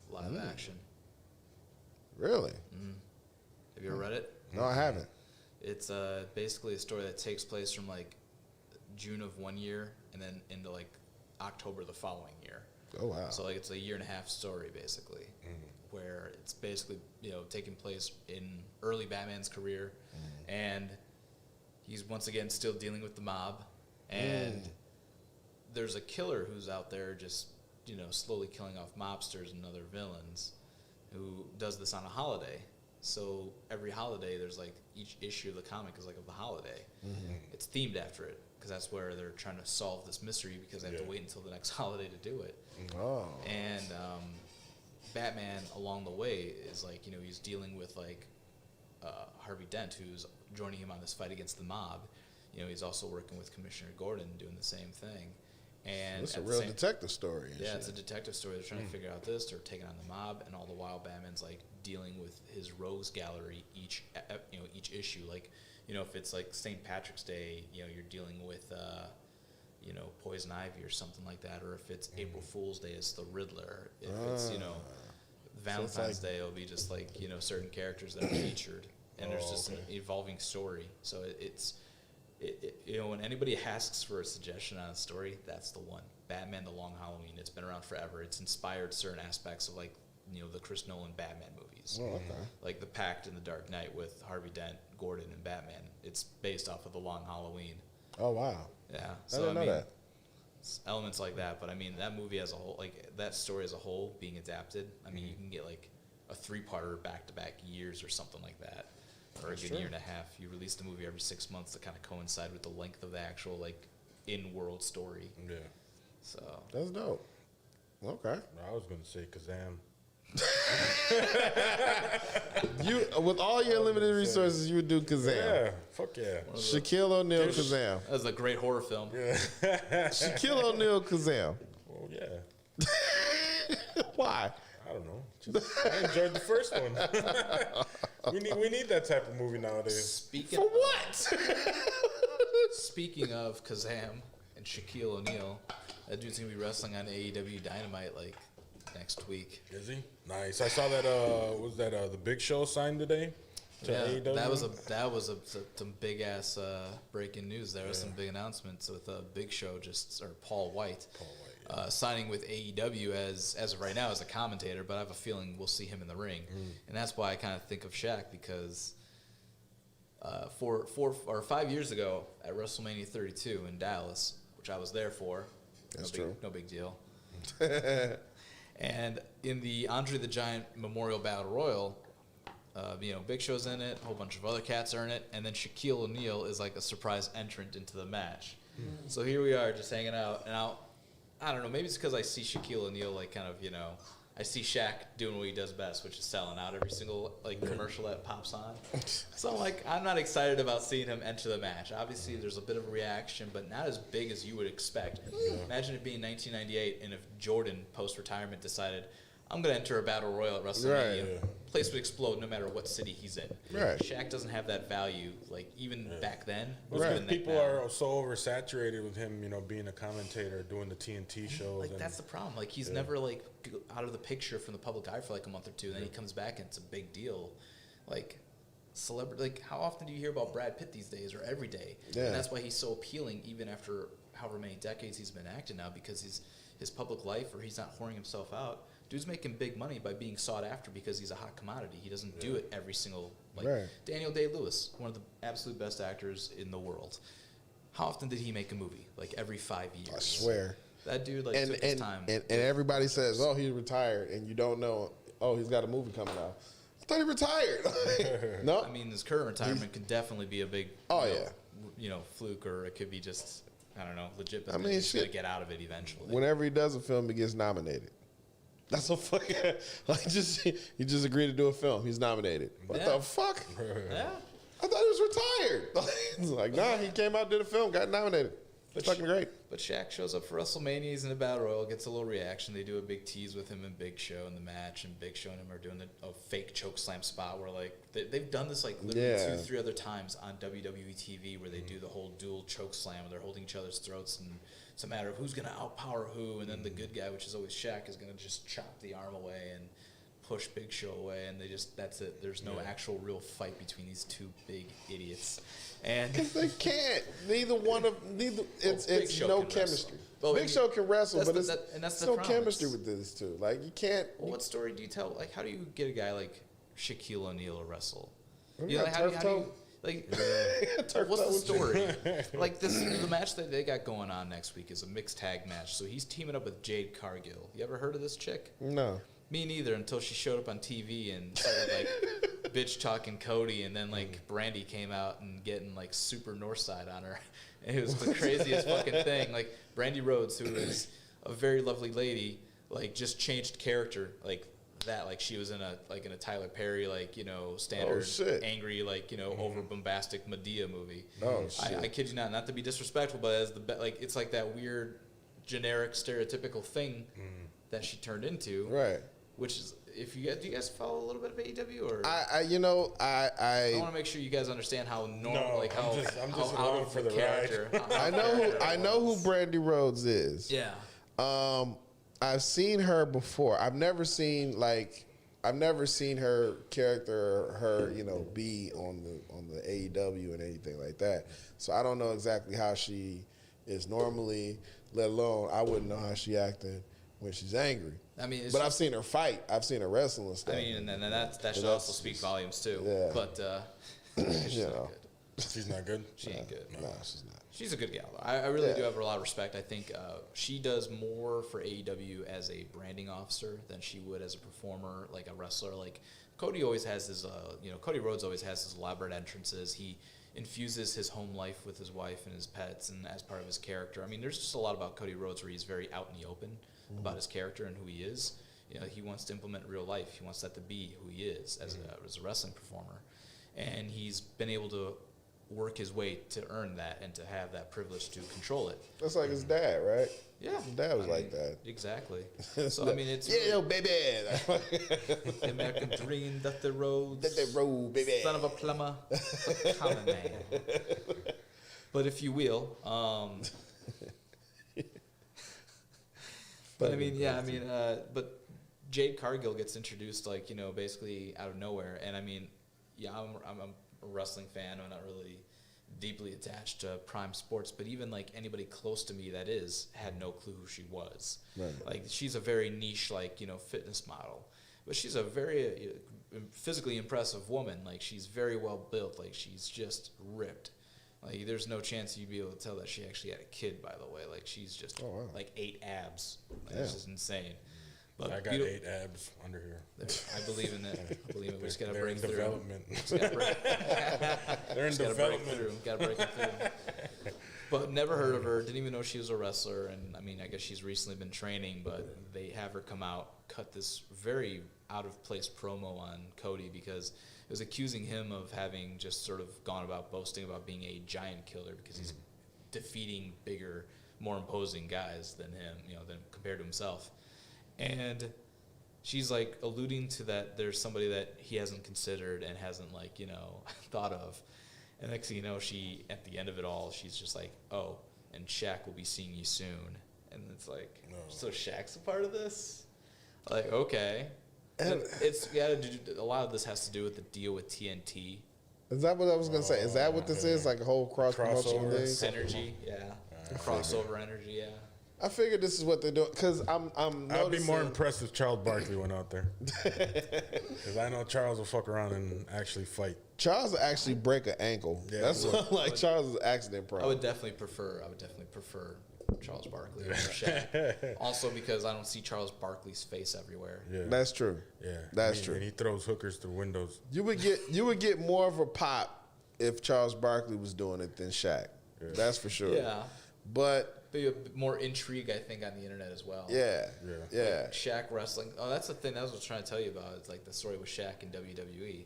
live action. Really? Have you ever read it? No, I haven't. It's basically a story that takes place from like June of one year and then into like October the following year. Oh, wow. So like it's a 1.5 year story basically, where it's basically, you know, taking place in early Batman's career, and he's once again still dealing with the mob, and there's a killer who's out there just, you know, slowly killing off mobsters and other villains, who does this on a holiday. So every holiday, there's like each issue of the comic is like of the holiday. It's themed after it, because that's where they're trying to solve this mystery, because they have to wait until the next holiday to do it. Oh. And Batman along the way is like, you know, he's dealing with like Harvey Dent, who's joining him on this fight against the mob. You know, he's also working with Commissioner Gordon doing the same thing. And it's a real detective story. Yeah, it's a detective story. They're trying to figure out this. They're taking on the mob, and all the while Batman's like dealing with his rogues gallery each issue. Like, you know, if it's like St. Patrick's Day, you know, you're dealing with you know, Poison Ivy or something like that, or if it's April Fool's Day, it's the Riddler. If it's, you know, Valentine's Day, it'll be just like, you know, certain characters that are featured, and there's just an evolving story. So it's you know, when anybody asks for a suggestion on a story, that's the one. Batman: The Long Halloween. It's been around forever. It's inspired certain aspects of, like, you know, the Chris Nolan Batman movies. Oh, okay. Like The Pact and The Dark Knight with Harvey Dent, Gordon, and Batman. It's based off of The Long Halloween. Oh, wow. Yeah. I didn't know that. Elements like that, but I mean, that movie as a whole, like that story as a whole being adapted, I mean, you can get like a 3-parter back-to-back years or something like that. Or a good 1.5 years. You release the movie every 6 months to kind of coincide with the length of the actual, like, in-world story. Yeah. So. That's dope. Okay. I was going to say Kazam. You, with all your limited resources, you would do Kazam. Yeah, fuck yeah. Shaquille O'Neal Kazam. That was a great horror film. Yeah. Shaquille O'Neal Kazam. Well, yeah. Why? I don't know. I enjoyed the first one. we need that type of movie nowadays. For what? Speaking of Kazam and Shaquille O'Neal. That dude's gonna be wrestling on AEW Dynamite like next week. Is he? Nice. I saw that. Was that the Big Show signed today? To AEW? That was some big ass breaking news. There was some big announcements with Big Show Paul White. Signing with AEW as of right now as a commentator, but I have a feeling we'll see him in the ring, and that's why I kind of think of Shaq because 4 or 5 years ago at WrestleMania 32 in Dallas, which I was there for, no big deal, and in the Andre the Giant Memorial Battle Royal, Big Show's in it, a whole bunch of other cats are in it, and then Shaquille O'Neal is like a surprise entrant into the match. So here we are just hanging out, and I don't know, maybe it's because I see Shaquille O'Neal like kind of, I see Shaq doing what he does best, which is selling out every single commercial that pops on. So I'm not excited about seeing him enter the match. Obviously, there's a bit of a reaction, but not as big as you would expect. Imagine it being 1998, and if Jordan post-retirement decided, I'm going to enter a battle royal at WrestleMania. Place would explode no matter what city he's in. Right. Shaq doesn't have that value, even back then. People are so oversaturated with him, being a commentator, doing the TNT shows. That's the problem. He's never out of the picture from the public eye for a month or two, and then he comes back and it's a big deal. Celebrity. How often do you hear about Brad Pitt these days, or every day? Yeah. And that's why he's so appealing, even after however many decades he's been acting now, because his public life, or he's not whoring himself out. Dude's making big money by being sought after because he's a hot commodity. He doesn't do it every single Daniel Day-Lewis, one of the absolute best actors in the world. How often did he make a movie? Every 5 years. I swear. That dude took his time. And everybody says, "Oh, he's retired," and you don't know. Oh, he's got a movie coming out. I thought he retired. No. I mean, his current retirement could definitely be a big. Fluke, or it could be just legit. But he's gonna get out of it eventually. Whenever he does a film, he gets nominated. That's so fucking he just agreed to do a film. He's nominated. What the fuck? Yeah. I thought he was retired. Nah, he came out, did a film, got nominated. It's fucking great. But Shaq shows up for WrestleMania. He's in the Battle Royal, gets a little reaction. They do a big tease with him and Big Show in the match, and Big Show and him are doing a fake choke slam spot where they've done this literally 2-3 other times on WWE TV where they do the whole dual choke slam where they're holding each other's throats, and it's a matter of who's going to outpower who, and then the good guy, which is always Shaq, is going to just chop the arm away and push Big Show away, and that's it. There's no actual real fight between these two big idiots. And they can't. It's no chemistry. Well, Big Show can wrestle, but that's no chemistry with this too. You can't. Well, what story do you tell? How do you get a guy like Shaquille O'Neal to wrestle? How do you what's the story? The match that they got going on next week is a mixed tag match. So he's teaming up with Jade Cargill. You ever heard of this chick? No. Me neither, until she showed up on TV and started bitch talking Cody, and then Brandy came out and getting super Northside on her. And it was the craziest fucking thing. Brandy Rhodes, who is a very lovely lady, just changed character she was in a Tyler Perry standard angry over bombastic Medea movie. Oh shit! I kid you not to be disrespectful, but as it's that weird generic stereotypical thing that she turned into, right? Which is, do you guys follow a little bit of AEW, or I want to make sure you guys understand how normal, I'm just how out of for the character. I know who Brandy Rhodes is. Yeah. I've seen her before. I've never seen her character, her be on the AEW and anything like that. So I don't know exactly how she is normally. Let alone, I wouldn't know how she acted when she's angry. But I've seen her fight. I've seen her wrestle and stuff. And that should also speak volumes too. Yeah. But she's not good. She's not good? She ain't good. No, she's not. She's a good gal. I really do have a lot of respect. I think she does more for AEW as a branding officer than she would as a performer, a wrestler. Cody always has his, Cody Rhodes always has his elaborate entrances. He infuses his home life with his wife and his pets, and as part of his character. There's just a lot about Cody Rhodes where he's very out in the open about his character and who he is. He wants to implement real life. He wants that to be who he is as a wrestling performer, and he's been able to work his way to earn that and to have that privilege to control it. That's like his dad, right? Yeah. His dad was like that. Exactly. So, it's... Yeah, baby! The American dream, Dusty Rhodes. Dusty Rhodes, baby! Son of a plumber. A common man. But if you will, But I mean, but Jade Cargill gets introduced like, you know, basically out of nowhere. And I mean, yeah, I'm a wrestling fan. I'm not really deeply attached to Prime Sports, but even like anybody close to me that had no clue who she was. Right. Like she's a very niche, like, you know, fitness model, but she's a very physically impressive woman. Like she's very well built. Like she's just ripped. Like there's no chance you'd be able to tell that she actually had a kid, by the way. Like she's just like 8 abs. Like, It's just insane. But I got 8 abs under here. I believe in that. I believe it. We just gotta break through. Development. They're in development. Gotta break it through. But never heard of her. Didn't even know she was a wrestler. And I mean, I guess she's recently been training. But they have her come out, cut this very out of place promo on Cody because it was accusing him of having just sort of gone about boasting about being a giant killer because he's defeating bigger, more imposing guys than him, you know, than compared to himself. And she's like alluding to that there's somebody that he hasn't considered and hasn't like, you know, thought of. And next thing you know, she, at the end of it all, she's just like, oh, and Shaq will be seeing you soon. And it's like, so Shaq's a part of this? Like, okay. And a lot of this has to do with the deal with TNT. Is that what I was going to say? Is that what this is? Like a whole cross-promotion thing? Synergy, yeah. Crossover energy, yeah. I figured this is what they're doing because I'm I'd be more impressed if Charles Barkley went out there because I know Charles will fuck around and actually fight. Charles will actually break an ankle. Yeah, that's like Charles is accident prone. I would definitely prefer Charles Barkley over Shaq. Also because I don't see Charles Barkley's face everywhere. Yeah, that's true. Yeah, that's true. And he throws hookers through windows. You would get more of a pop if Charles Barkley was doing it than Shaq. Yeah. That's for sure. Yeah, but. Be more intrigue, I think, on the internet as well. Yeah. Like Shaq wrestling. Oh, that's the thing. That was what I was trying to tell you about. It's like the story with Shaq and WWE.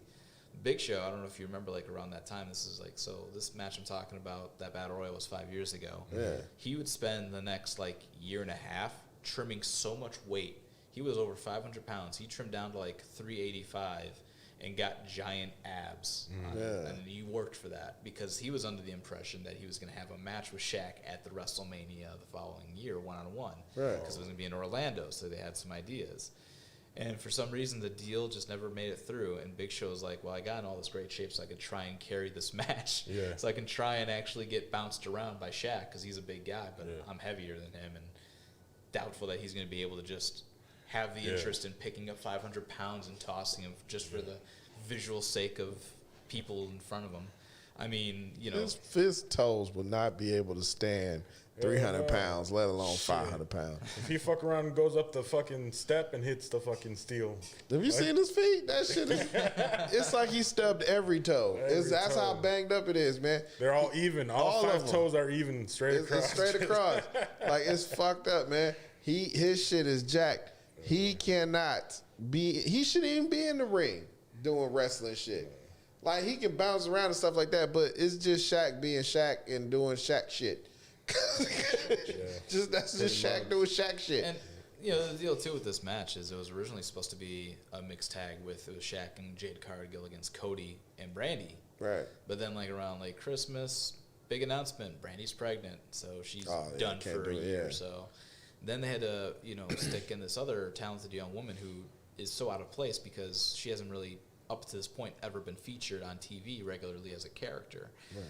Big Show, I don't know if you remember, like around that time, this match I'm talking about, that Battle Royal was 5 years ago. Yeah. He would spend the next, like, year and a half trimming so much weight. He was over 500 pounds. He trimmed down to, like, 385 and got giant abs. And he worked for that because he was under the impression that he was going to have a match with Shaq at the WrestleMania the following year, one-on-one. Right. Because it was going to be in Orlando, so they had some ideas. And for some reason, the deal just never made it through. And Big Show was like, well, I got in all this great shape so I could try and carry this match. Yeah. So I can try and actually get bounced around by Shaq because he's a big guy, but I'm heavier than him. And doubtful that he's going to be able to just have the interest in picking up 500 pounds and tossing him just for the visual sake of people in front of him. I mean, you know. His toes will not be able to stand 300 pounds, let alone 500 pounds. If he fuck around and goes up the fucking step and hits the fucking steel. Have you seen his feet? That shit is, it's like he stubbed every toe. That's how banged up it is, man. They're all even. All 5 toes are even straight across. It's straight across. Like, it's fucked up, man. His shit is jacked. He cannot be, he shouldn't even be in the ring doing wrestling shit. Like, he can bounce around and stuff like that, but it's just Shaq being Shaq and doing Shaq shit. That's just Shaq doing Shaq shit. And, you know, the deal, too, with this match is it was originally supposed to be a mixed tag with Shaq and Jade Cargill against Cody and Brandy. Right. But then, like, around, like, Christmas, big announcement, Brandy's pregnant, so she's done for a year or so. Then they had to, you know, stick in this other talented young woman who is so out of place because she hasn't really, up to this point, ever been featured on TV regularly as a character. Right.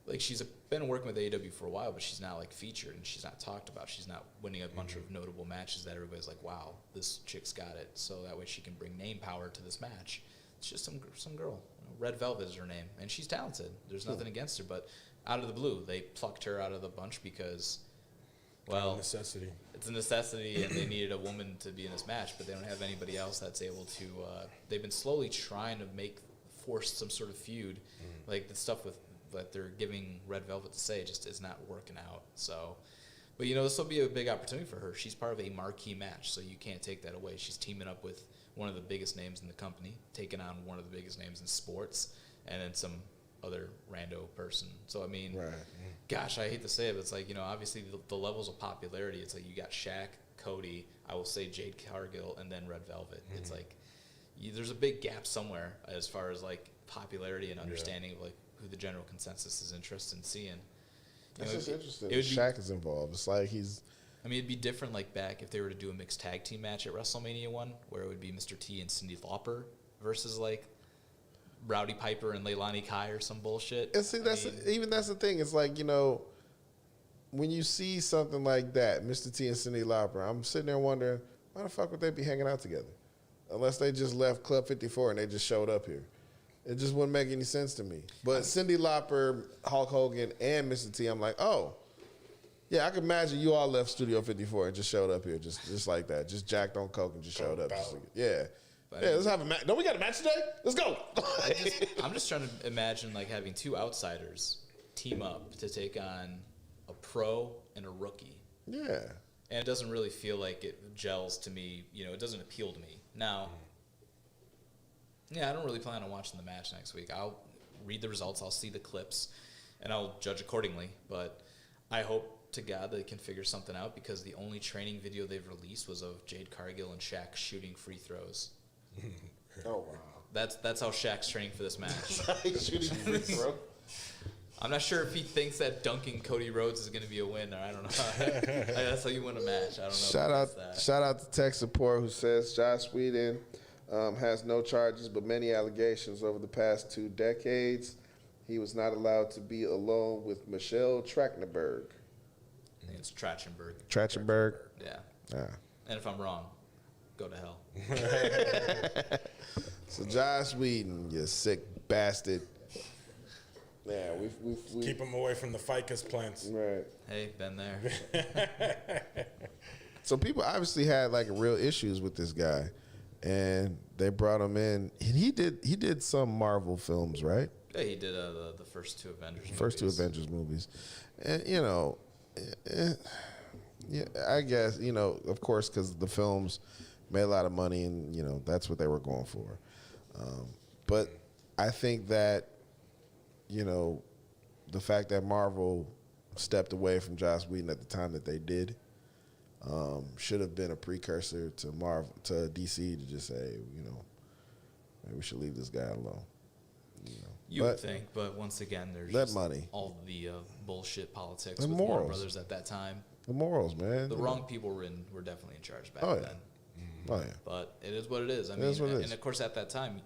Like, she's been working with AEW for a while, but she's not, like, featured and she's not talked about. She's not winning a bunch of notable matches that everybody's like, wow, this chick's got it. So that way she can bring name power to this match. It's just some girl. Red Velvet is her name, and she's talented. There's nothing against her, but out of the blue, they plucked her out of the bunch because, well, necessity. It's a necessity, and they needed a woman to be in this match, but they don't have anybody else that's able to. They've been slowly trying to force some sort of feud, like the stuff that they're giving Red Velvet to say just is not working out. So, but you know, this will be a big opportunity for her. She's part of a marquee match, so you can't take that away. She's teaming up with one of the biggest names in the company, taking on one of the biggest names in sports, and then some other rando person. So, I mean, gosh, I hate to say it, but it's like, you know, obviously the levels of popularity, it's like you got Shaq, Cody, I will say Jade Cargill, and then Red Velvet. It's like there's a big gap somewhere as far as, like, popularity and understanding of, like, who the general consensus is interested in seeing. It's just interesting. Shaq is involved. It's like he's I mean, it'd be different like back if they were to do a mixed tag team match at WrestleMania 1, where it would be Mr. T and Cyndi Lauper versus like Rowdy Piper and Leilani Kai or some bullshit. And see, that's the thing. It's like, you know, when you see something like that, Mr. T and Cyndi Lauper, I'm sitting there wondering, why the fuck would they be hanging out together? Unless they just left Club 54 and they just showed up here. It just wouldn't make any sense to me. But Cyndi Lauper, Hulk Hogan, and Mr. T, I'm like, oh, yeah, I can imagine you all left Studio 54 and just showed up here just like that. Just jacked on coke and just showed up. Yeah. But yeah, let's have a match. Don't we got a match today? Let's go. I'm just trying to imagine like having two outsiders team up to take on a pro and a rookie. Yeah. And it doesn't really feel like it gels to me. You know, it doesn't appeal to me. Now, yeah, I don't really plan on watching the match next week. I'll read the results. I'll see the clips, and I'll judge accordingly. But I hope to God they can figure something out, because the only training video they've released was of Jade Cargill and Shaq shooting free throws. Oh, wow. That's how Shaq's training for this match. Shooting free throw. I'm not sure if he thinks that dunking Cody Rhodes is going to be a win, or I don't know. That's how you win a match. I don't know. Shout out to tech support who says Joss Whedon has no charges but many allegations over the past 2 decades. He was not allowed to be alone with Michelle Trachtenberg. I think it's Trachtenberg. Trachtenberg? Yeah. And if I'm wrong, go to hell. So Joss Whedon, you sick bastard. Yeah, we keep him away from the ficus plants. Right. Hey, been there. So people obviously had like real issues with this guy, and they brought him in, and he did some Marvel films, right? Yeah, he did the first 2 Avengers movies. First 2 Avengers movies, and you know, yeah, I guess, you know, of course, because the films made a lot of money, and you know that's what they were going for. But I think that, you know, the fact that Marvel stepped away from Joss Whedon at the time that they did should have been a precursor to DC to just say, you know, maybe we should leave this guy alone. You would think, but once again, there's that just money, all the bullshit politics the with morals. Warner Brothers at that time. The morals, man. The wrong people were definitely in charge back then. Oh yeah. But it is what it is. I mean, and of course at that time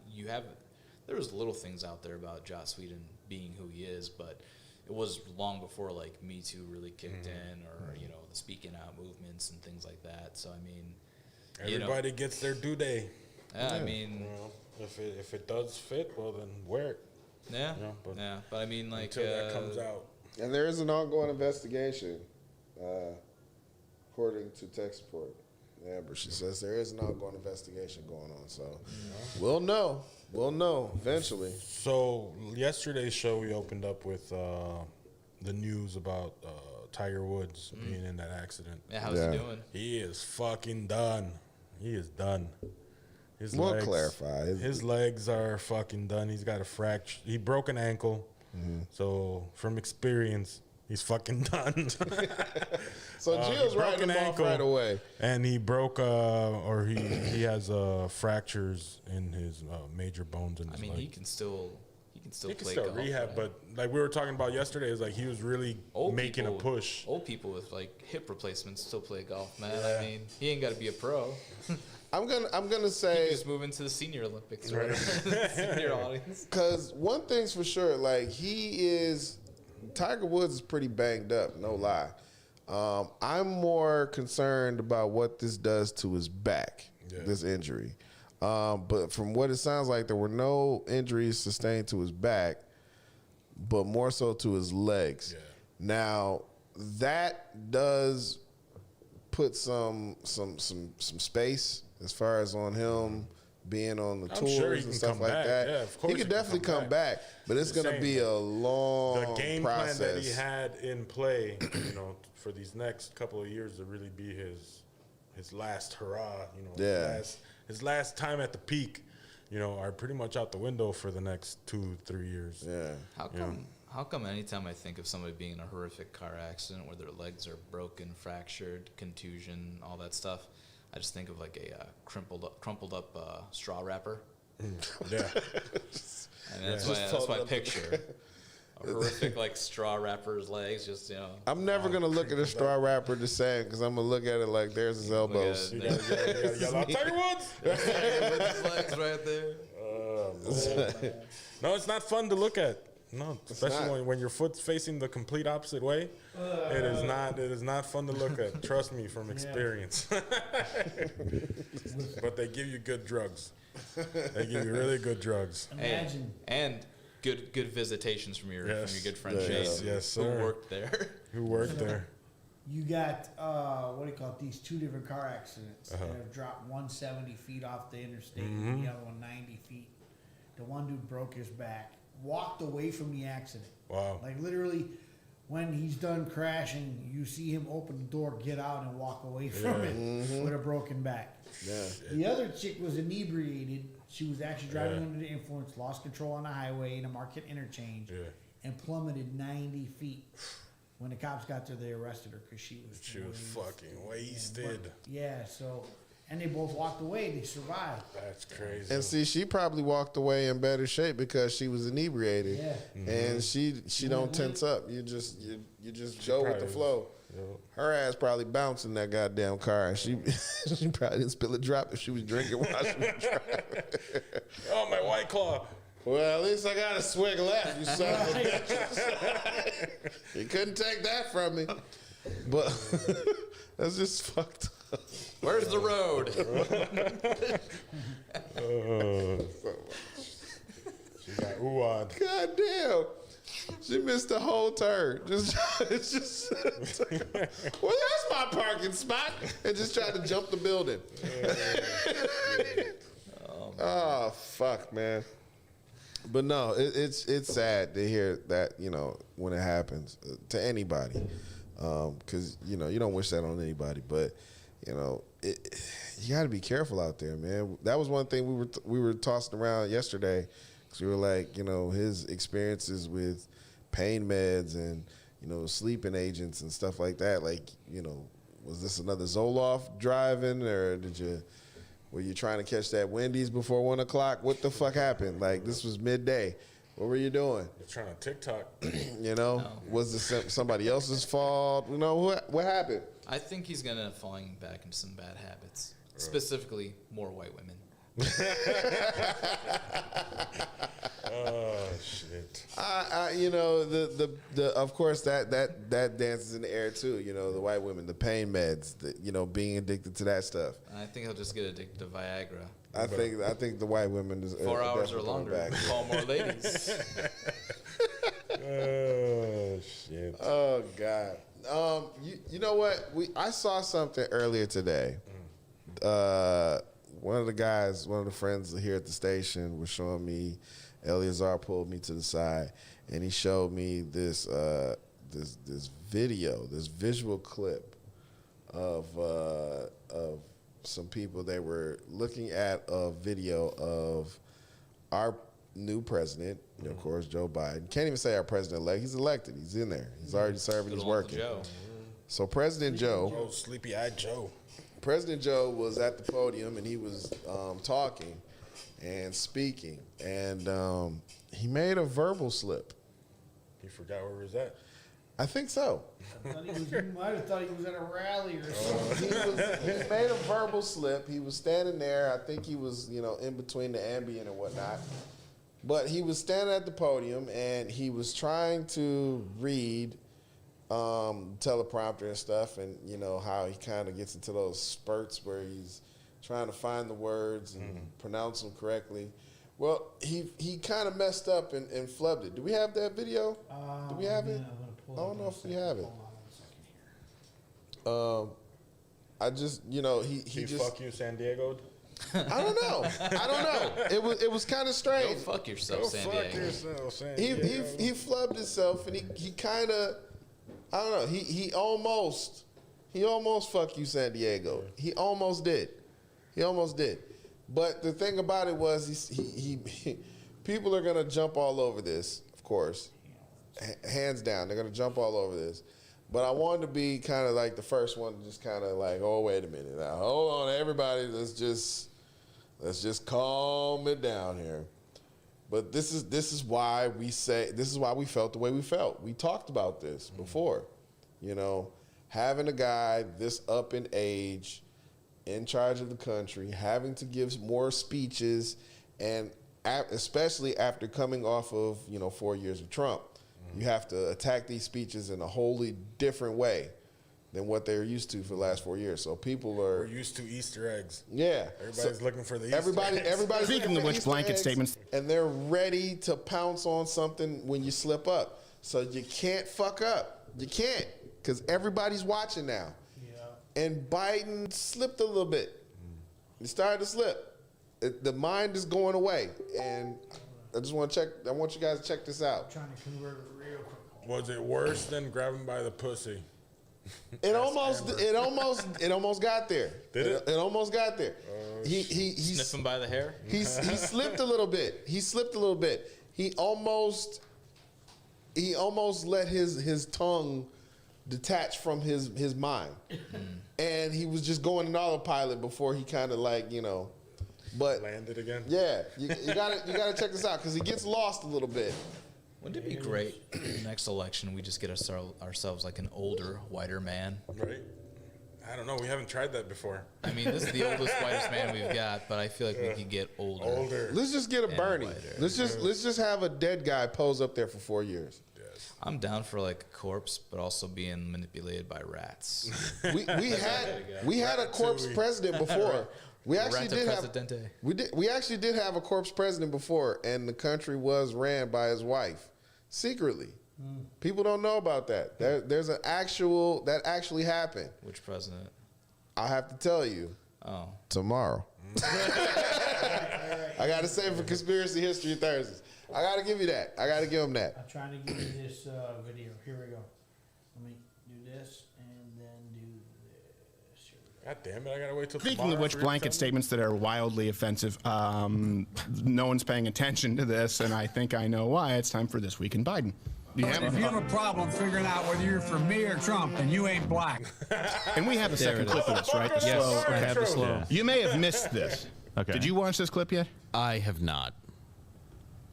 there was little things out there about Joss Whedon being who he is, but it was long before like Me Too really kicked in, or you know, the speaking out movements and things like that. So I mean, everybody gets their due day. Yeah, I mean, well, if it does fit, well then wear it. Yeah, but I mean, like until that comes out, and there is an ongoing investigation, according to tech support. Amber, she says there is an ongoing investigation going on, so we'll know eventually. So yesterday's show, we opened up with the news about Tiger Woods being in that accident. Yeah, how's he doing? He is fucking done. He is done. We'll clarify. His legs are fucking done. He's got a fracture. He broke an ankle. So from experience, he's fucking done. So Gio's writing him off right away. And he broke, he has fractures in his major bones in his leg. He can still play golf, rehab, right? But like we were talking about yesterday, is like he was really making a push. Old people with like hip replacements still play golf, man. Yeah. I mean, he ain't got to be a pro. I'm gonna say just move into the Senior Olympics, right? Senior audience. Because one thing's for sure, like Tiger Woods is pretty banged up, no lie. I'm more concerned about what this does to his back, this injury. But from what it sounds like, there were no injuries sustained to his back, but more so to his legs. Yeah. Now, that does put some space as far as on him being on the tours and stuff like that. Yeah, of course he could definitely come back, but it's going to be a long process. The game plan that he had in play, you know, for these next couple of years to really be his last hurrah, you know, his last time at the peak, you know, are pretty much out the window for the next 2-3 years. Yeah. How come anytime I think of somebody being in a horrific car accident where their legs are broken, fractured, contusion, all that stuff, I just think of like a crumpled up straw wrapper. Yeah. And that's my picture. horrific like straw wrapper's legs. Just I'm never gonna look at a straw wrapper the same because I'm gonna look at it like there's his elbows. I'll tell you what. His legs right there. No, it's not fun to look at. No, especially when your foot's facing the complete opposite way. It is not. It is not fun to look at. Trust me from experience. But they give you good drugs. They give you really good drugs. Imagine. And good visitations from your good friend Shang. Yes, sir. Who worked there. Who worked there? You got what do you call it? These two different car accidents that have dropped 170 feet off the interstate, and the other one 90 feet. The one dude broke his back, walked away from the accident. Wow. Like literally, when he's done crashing, you see him open the door, get out, and walk away from it with a broken back. Yeah. The other chick was inebriated. She was actually driving under the influence, lost control on the highway in a Market interchange, and plummeted 90 feet. When the cops got there, they arrested her because she was fucking wasted. And they both walked away. They survived. That's crazy. And see, she probably walked away in better shape because she was inebriated. Yeah. And she don't tense up. You just go with the flow. Her ass probably bounced in that goddamn car, and she probably didn't spill a drop if she was drinking while she was driving. Oh, my White Claw. Well, at least I got a swig left, you son of a bitch. You couldn't take that from me. But that's just fucked up. Where's the road? She got ooh-awed. God damn. She missed the whole turn. Well, that's my parking spot. And just tried to jump the building. Oh, fuck, man. But no, it's sad to hear that, when it happens to anybody. Because, you don't wish that on anybody. But, you got to be careful out there, man. That was one thing we were tossing around yesterday. Because we were like, his experiences with pain meds and, sleeping agents and stuff like that. Like, was this another Zoloft driving, or were you trying to catch that Wendy's before 1 o'clock? What the fuck happened? Like, this was midday. What were you doing? You're trying to TikTok. Was this somebody else's fault? What happened? I think he's gonna falling back into some bad habits, specifically more white women. Oh shit! Of course that dances in the air too. The white women, the pain meds, being addicted to that stuff. I think he'll just get addicted to Viagra. I think the white women is 4 hours or longer. Call more ladies. Oh shit! Oh god! You know what? I saw something earlier today. One of the friends here at the station was showing me. Eleazar pulled me to the side, and he showed me this visual clip of some people. They were looking at a video of our new president, of course, Joe Biden. Can't even say our president-elect. He's elected. He's in there. He's already serving. He's working. So President Joe. Oh, sleepy-eyed Joe. President Joe was at the podium, and he was talking and speaking, and he made a verbal slip. He forgot where he was at? I think so. You might have thought he was at a rally or something. He made a verbal slip. He was standing there. I think he was, in between the Ambien and whatnot. But he was standing at the podium, and he was trying to read teleprompter and stuff, and, how he kind of gets into those spurts where he's trying to find the words and pronounce them correctly. Well, he kind of messed up and flubbed it. Do we have that video? Do we have it? I don't know if we have it. I just, he just... fuck you, San Diego? I don't know. It was kind of strange. Go fuck yourself, San Diego. Fuck yourself, San Diego. He flubbed himself, and he kind of, I don't know. He almost fuck you, San Diego. He almost did. But the thing about it was, he people are gonna jump all over this, of course, hands down. They're gonna jump all over this. But I wanted to be kind of like the first one to just kind of like, oh, wait a minute, now hold on, everybody, let's just calm it down here. But this is why we felt the way we felt. We talked about this before. You know, having a guy this up in age, in charge of the country, having to give more speeches, and especially after coming off of 4 years of Trump, you have to attack these speeches in a wholly different way than what they're used to for the last 4 years. So people We're used to Easter eggs. Yeah. Everybody's looking for the Easter eggs. Everybody's Speaking of which, blanket statements. And they're ready to pounce on something when you slip up. So you can't fuck up. You can't, because everybody's watching now. Yeah. And Biden slipped a little bit. He started to slip. The mind is going away. And I want you guys to check this out. I'm trying to convert it real quick. Was it worse than grabbing by the pussy? It almost got there. Did it? It almost got there. He Sniff him by the hair. He slipped a little bit. He almost let his tongue detach from his mind, and he was just going in autopilot before he kind of but landed again. Yeah, you gotta check this out because he gets lost a little bit. Wouldn't it be great next election we just get ourselves like an older, whiter man? Right. I don't know. We haven't tried that before. I mean, this is the oldest, whitest man we've got, but I feel like we could get older. Let's just get a Bernie. whiter. Let's just have a dead guy pose up there for 4 years. Yes. I'm down for like a corpse, but also being manipulated by rats. We had a corpse president before. We actually did have a corpse president before, and the country was ran by his wife secretly. People don't know about that. There's that actually happened. Which president? I'll have to tell you. Oh, Tomorrow. I got to save for Conspiracy History Thursdays. I got to give you that. I got to give him that. I'm trying to give you this video. Here we go. Let me do this and then do this. Here we go. God damn it! I gotta wait till. Speaking tomorrow of which, for blanket your statements that are wildly offensive. No one's paying attention to this, and I think I know why. It's time for This Week in Biden. If you have a problem figuring out whether you're for me or Trump, then you ain't black. And we have a second clip of this, right? The Yes, slow. I have the slow. Yeah. You may have missed this. Okay. Did you watch this clip yet? I have not.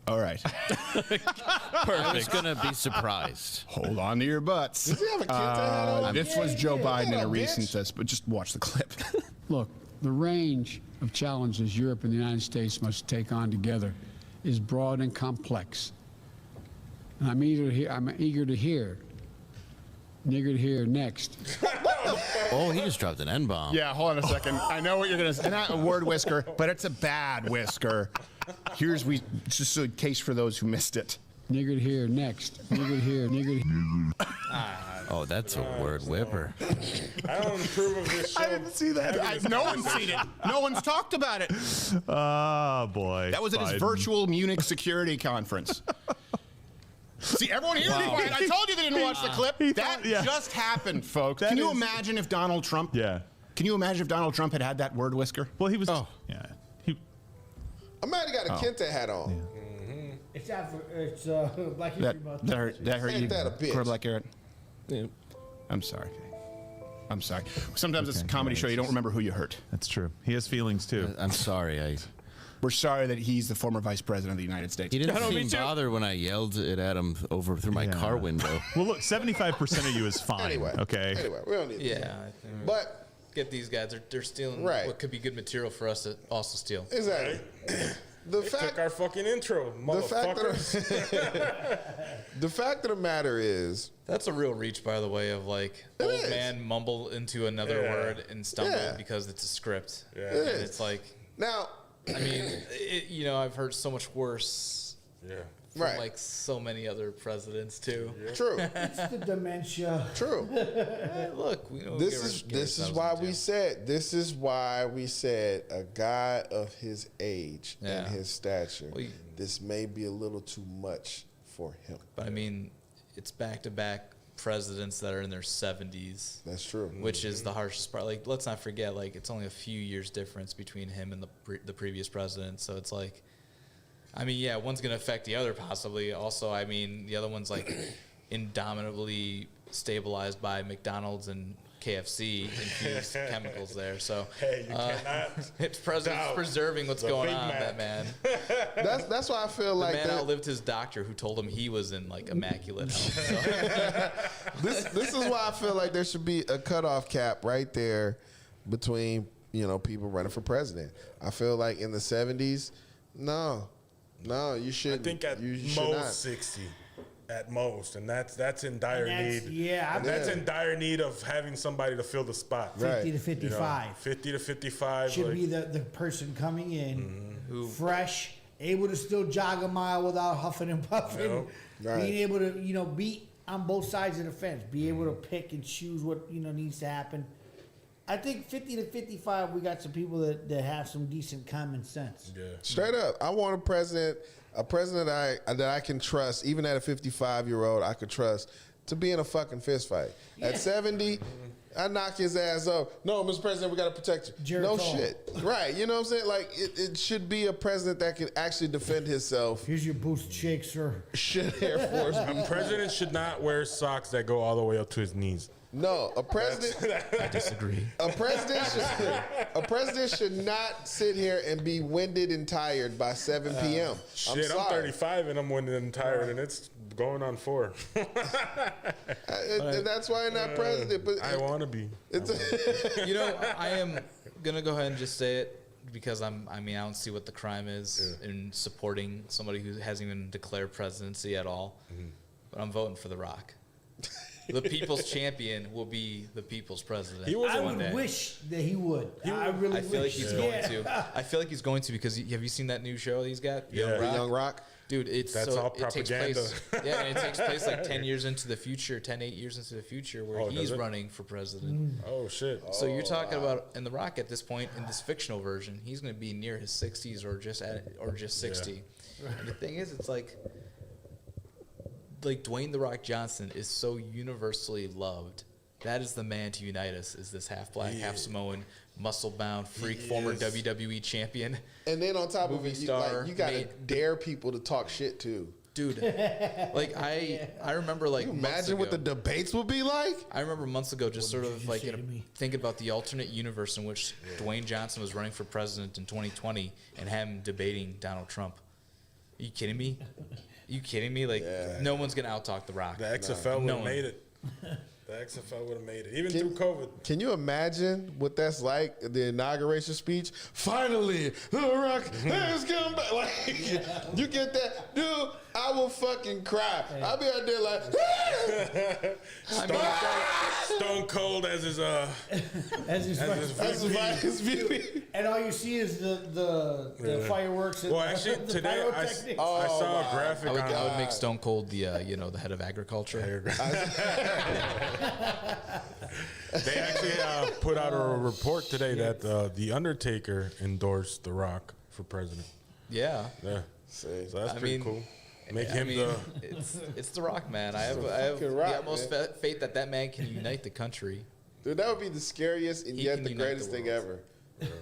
All right. I was going to be surprised. Hold on to your butts. Does he have a kid on? This was Joe Biden in a bitch. recent but just watch the clip. Look, the range of challenges Europe and the United States must take on together is broad and complex. And I'm eager to hear next. Oh, he just dropped an N-bomb. Yeah, hold on a second. I know what you're going to say. Not a word whisker, but it's a bad whisker. Just a case for those who missed it. Nigger to hear next. Nigger to hear. Oh, that's a word whipper. I don't approve of this show. I didn't see that. No one's seen it. No one's talked about it. Oh, boy. That was at his virtual Munich security conference. See, everyone here is quiet. I told you they didn't watch the clip. That just happened, folks. Can you imagine if Donald Trump... Yeah. Can you imagine if Donald Trump had that word whisker? Well, he was... Oh. Yeah. I'm mad he got a Kente hat on. It's Black History Month. That hurt Ain't you, that a bitch? Quarter Black Garrett? Yeah. I'm sorry. Sometimes it's a comedy show. You don't remember who you hurt. That's true. He has feelings, too. I'm sorry. We're sorry that he's the former vice president of the United States. He didn't seem bothered when I yelled it at him through my car window. Well, look, 75% of you is fine. Anyway, we don't need Yeah, But get these guys. They're stealing what could be good material for us to also steal. exactly. The Took our fucking intro, the fact motherfuckers. the fact of the matter is, That's a real reach, by the way, of like old is. man mumble into another word and stumble because it's a script. Yeah. It And is. it's like, now, I mean, I've heard so much worse Yeah. from Right. like so many other presidents too. true, It's the dementia. true. Look, we know This is why we said a guy of his age and his stature. Well, This may be a little too much for him. But I mean, it's back-to-back presidents that are in their 70s. That's true. Which is the harshest part. Like, let's not forget, like, it's only a few years difference between him and the previous president. So it's like, I mean, yeah, one's going to affect the other possibly. Also, I mean, the other one's like indomitably stabilized by McDonald's and KFC infused chemicals there. So Hey, you cannot. it's preserving what's going on. Mac. That man. That's why I feel The like man outlived his doctor, who told him he was in like immaculate health. So. this is why I feel like there should be a cutoff cap right there between people running for president. I feel like in the 70s, no, you shouldn't. I think at you most should not. 60. At most, and that's in dire need. Yeah, and that's in dire need of having somebody to fill the spot. 50 to 55. 50 to 55 should be the person coming in fresh, able to still jog a mile without huffing and puffing, being able to be on both sides of the fence, be able to pick and choose what needs to happen. I think 50 to 55, we got some people that have some decent common sense. Yeah, straight up. I want a president that I can trust, even at a 55-year-old, I could trust to be in a fucking fist fight. Yeah. At 70, I knock his ass off. No, Mr. President, we got to protect you. Jared no Cole. shit. Right. You know what I'm saying? Like, it should be a president that can actually defend himself. Here's your boost shake, sir. Shit, Air Force. A president should not wear socks that go all the way up to his knees. No, a president. I disagree. A president should not sit here and be winded and tired by 7 p.m. Shit, I'm 35 and I'm winded and tired, and it's going on 4. And that's why I'm not president. But I want to be. I am gonna go ahead and just say it because I don't see what the crime is in supporting somebody who hasn't even declared presidency at all. But I'm voting for The Rock. The people's champion will be the people's president. I would wish that he would. I feel like he's going to. I feel like he's going to because have you seen that new show he's got? Young Rock. Dude, That's all propaganda. It takes place, and it takes place like 8 years into the future, where he's running for president. Oh shit! So you're talking about in The Rock at this point in this fictional version, he's going to be near his 60s or just 60. And the thing is, it's like Dwayne The Rock Johnson is so universally loved. That is the man to unite us. Is this half black, half Samoan, muscle-bound freak, former WWE champion? And then on top of it, you gotta dare people to talk shit too, dude. I remember Can you imagine what the debates would be like. I remember months ago, just sort of thinking about the alternate universe in which Dwayne Johnson was running for president in 2020 and him debating Donald Trump. Are you kidding me? No one's gonna out-talk The Rock. The XFL would have made it. The XFL would have made it, even through COVID. Can you imagine what that's like? The inauguration speech. Finally, The Rock has come back. Like, you get that, dude? I will fucking cry. I'll be out there like, Stone Cold as his VP. And all you see is the fireworks. And actually, today I saw a graphic. I would make Stone Cold the head of agriculture. They actually put out a report today that The Undertaker endorsed The Rock for president. Yeah. So that's pretty cool. It's The Rock, man. I have the utmost faith that man can unite the country. Dude, that would be the scariest and yet the greatest thing ever.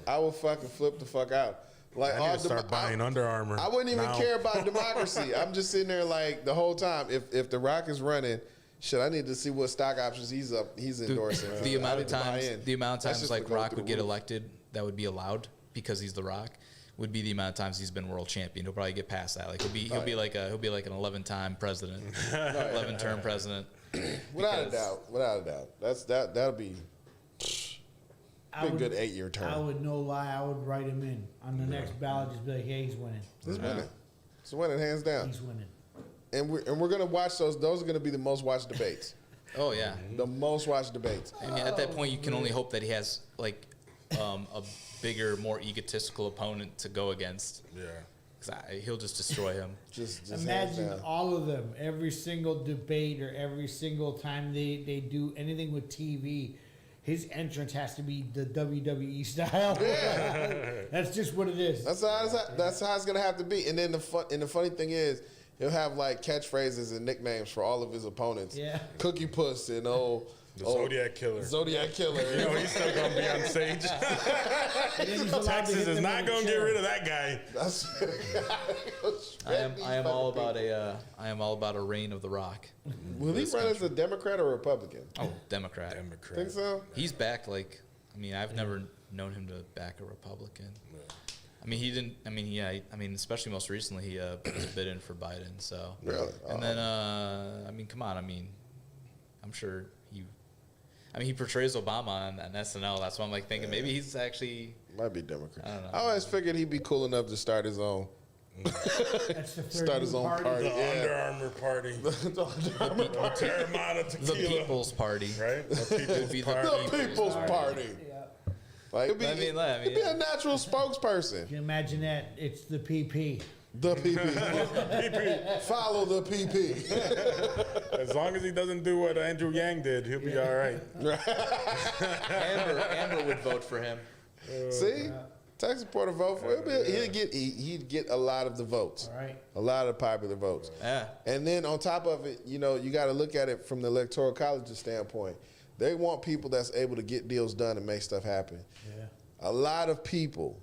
I will fucking flip the fuck out. Like, I need to start buying Under Armour. I wouldn't even care about democracy. I'm just sitting there like the whole time. If The Rock is running, shit, I need to see what stock options he's endorsing. The amount of times like Rock would get elected that would be allowed because he's The Rock would be the amount of times he's been world champion. He'll probably get past that. Like he'll be like an 11-time president, 11-term president. Without a doubt. That'll be a good 8-year term. I would no lie. I would write him in on the next ballot. Just be like, yeah, he's winning. He's winning. He's winning hands down. He's winning. And we're gonna watch those. Those are gonna be the most watched debates. Oh yeah, the most watched debates. And at that point, you can only hope that he has like a bigger, more egotistical opponent to go against. Yeah. Because he'll just destroy him. just imagine all of them, every single debate or every single time they do anything with TV, his entrance has to be the WWE style. Yeah. That's just what it is. That's how it's gonna have to be. And then the funny thing is, he'll have like catchphrases and nicknames for all of his opponents. Yeah. Cookie Puss and The Zodiac Killer. Zodiac Killer. You know, he's still going to be on stage. Texas is not going to get rid of that guy. I am all about a reign of The Rock. Will he run as a Democrat or Republican? Oh, Democrat. Think so? He's backed I've never known him to back a Republican. Yeah. I mean, he didn't. I mean, especially most recently, he was bidding for Biden. So, really? And then, come on. I'm sure he. He portrays Obama on SNL. That's why I'm thinking maybe he's actually might be Democrat. I don't know. I always figured he'd be cool enough to start his own. That's the Start his own party. The Under Armour party. The Under Armour party. Terramana the tequila. People's Party. Right? The People's Party. The People's Party. Yeah. Like, it'd be a natural spokesperson. Can you imagine that? It's the PP. The PP. Follow the PP. As long as he doesn't do what Andrew Yang did, he'll be all right. Amber would vote for him. See? Tax supporter vote for him. He'd get a lot of the votes. All right. A lot of popular votes. Yeah. And then on top of it, you got to look at it from the Electoral College's standpoint. They want people that's able to get deals done and make stuff happen. Yeah. A lot of people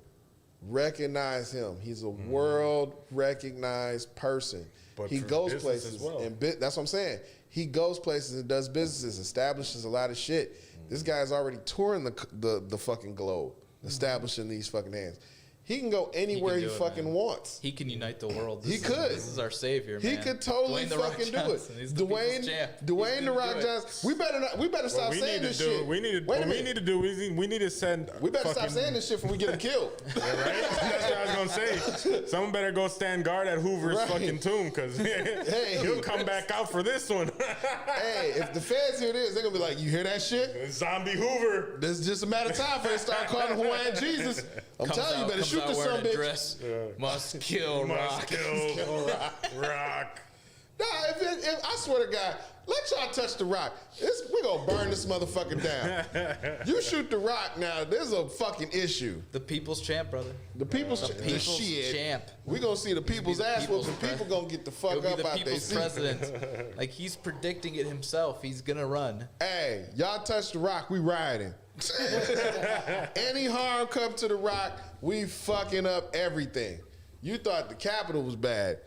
recognize him. He's a world-recognized person. But he for goes business places. as well. And that's what I'm saying. He goes places and does businesses, establishes a lot of shit. This guy's already touring the fucking globe, establishing these fucking hands. He can go anywhere he fucking wants. He can unite the world. He could. This is our savior, man. He could totally fucking do it. Dwayne the Rock Johnson. We better stop saying this shit. We need to send. We better stop saying this shit before we get him killed. Yeah, right? That's what I was gonna say. Someone better go stand guard at Hoover's fucking tomb because he'll come back out for this one. Hey, if the feds hear this, they're gonna be like, "You hear that shit? Zombie Hoover." This is just a matter of time for they start calling him Hawaiian Jesus. I'm telling you, better shoot this son of a bitch. Must kill Rock. Kill Rock. Nah, if I swear to God, let y'all touch the Rock. We're gonna burn this motherfucker down. You shoot the Rock now, there's a fucking issue. The people's champ, brother. The people's champ. We're gonna see the people's ass whooping. People gonna get the fuck up out there. President. Like he's predicting it himself. He's gonna run. Hey, y'all touch the Rock, we riding. Any harm come to the Rock, we fucking up everything. You thought the Capitol was bad.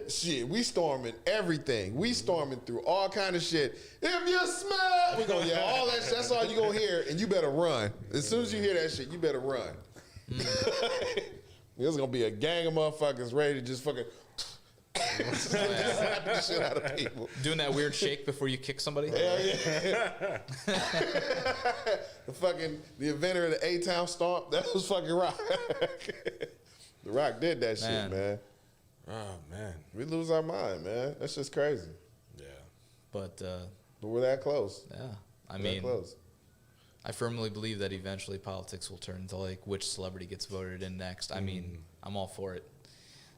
Shit, we storming everything. We storming through all kind of shit. If you smell, we gonna yell all that shit. That's all you gonna hear, and you better run. As soon as you hear that shit, you better run. There's gonna be a gang of motherfuckers ready to just fucking slap the shit out of people. Doing that weird shake before you kick somebody. Hell yeah. The inventor of the A-Town Stomp, that was fucking Rock. The Rock did that shit, man. Oh, man. We lose our mind, man. That's just crazy. Yeah. But we're that close. Yeah. That close. I firmly believe that eventually politics will turn into like which celebrity gets voted in next. I mean, I'm all for it.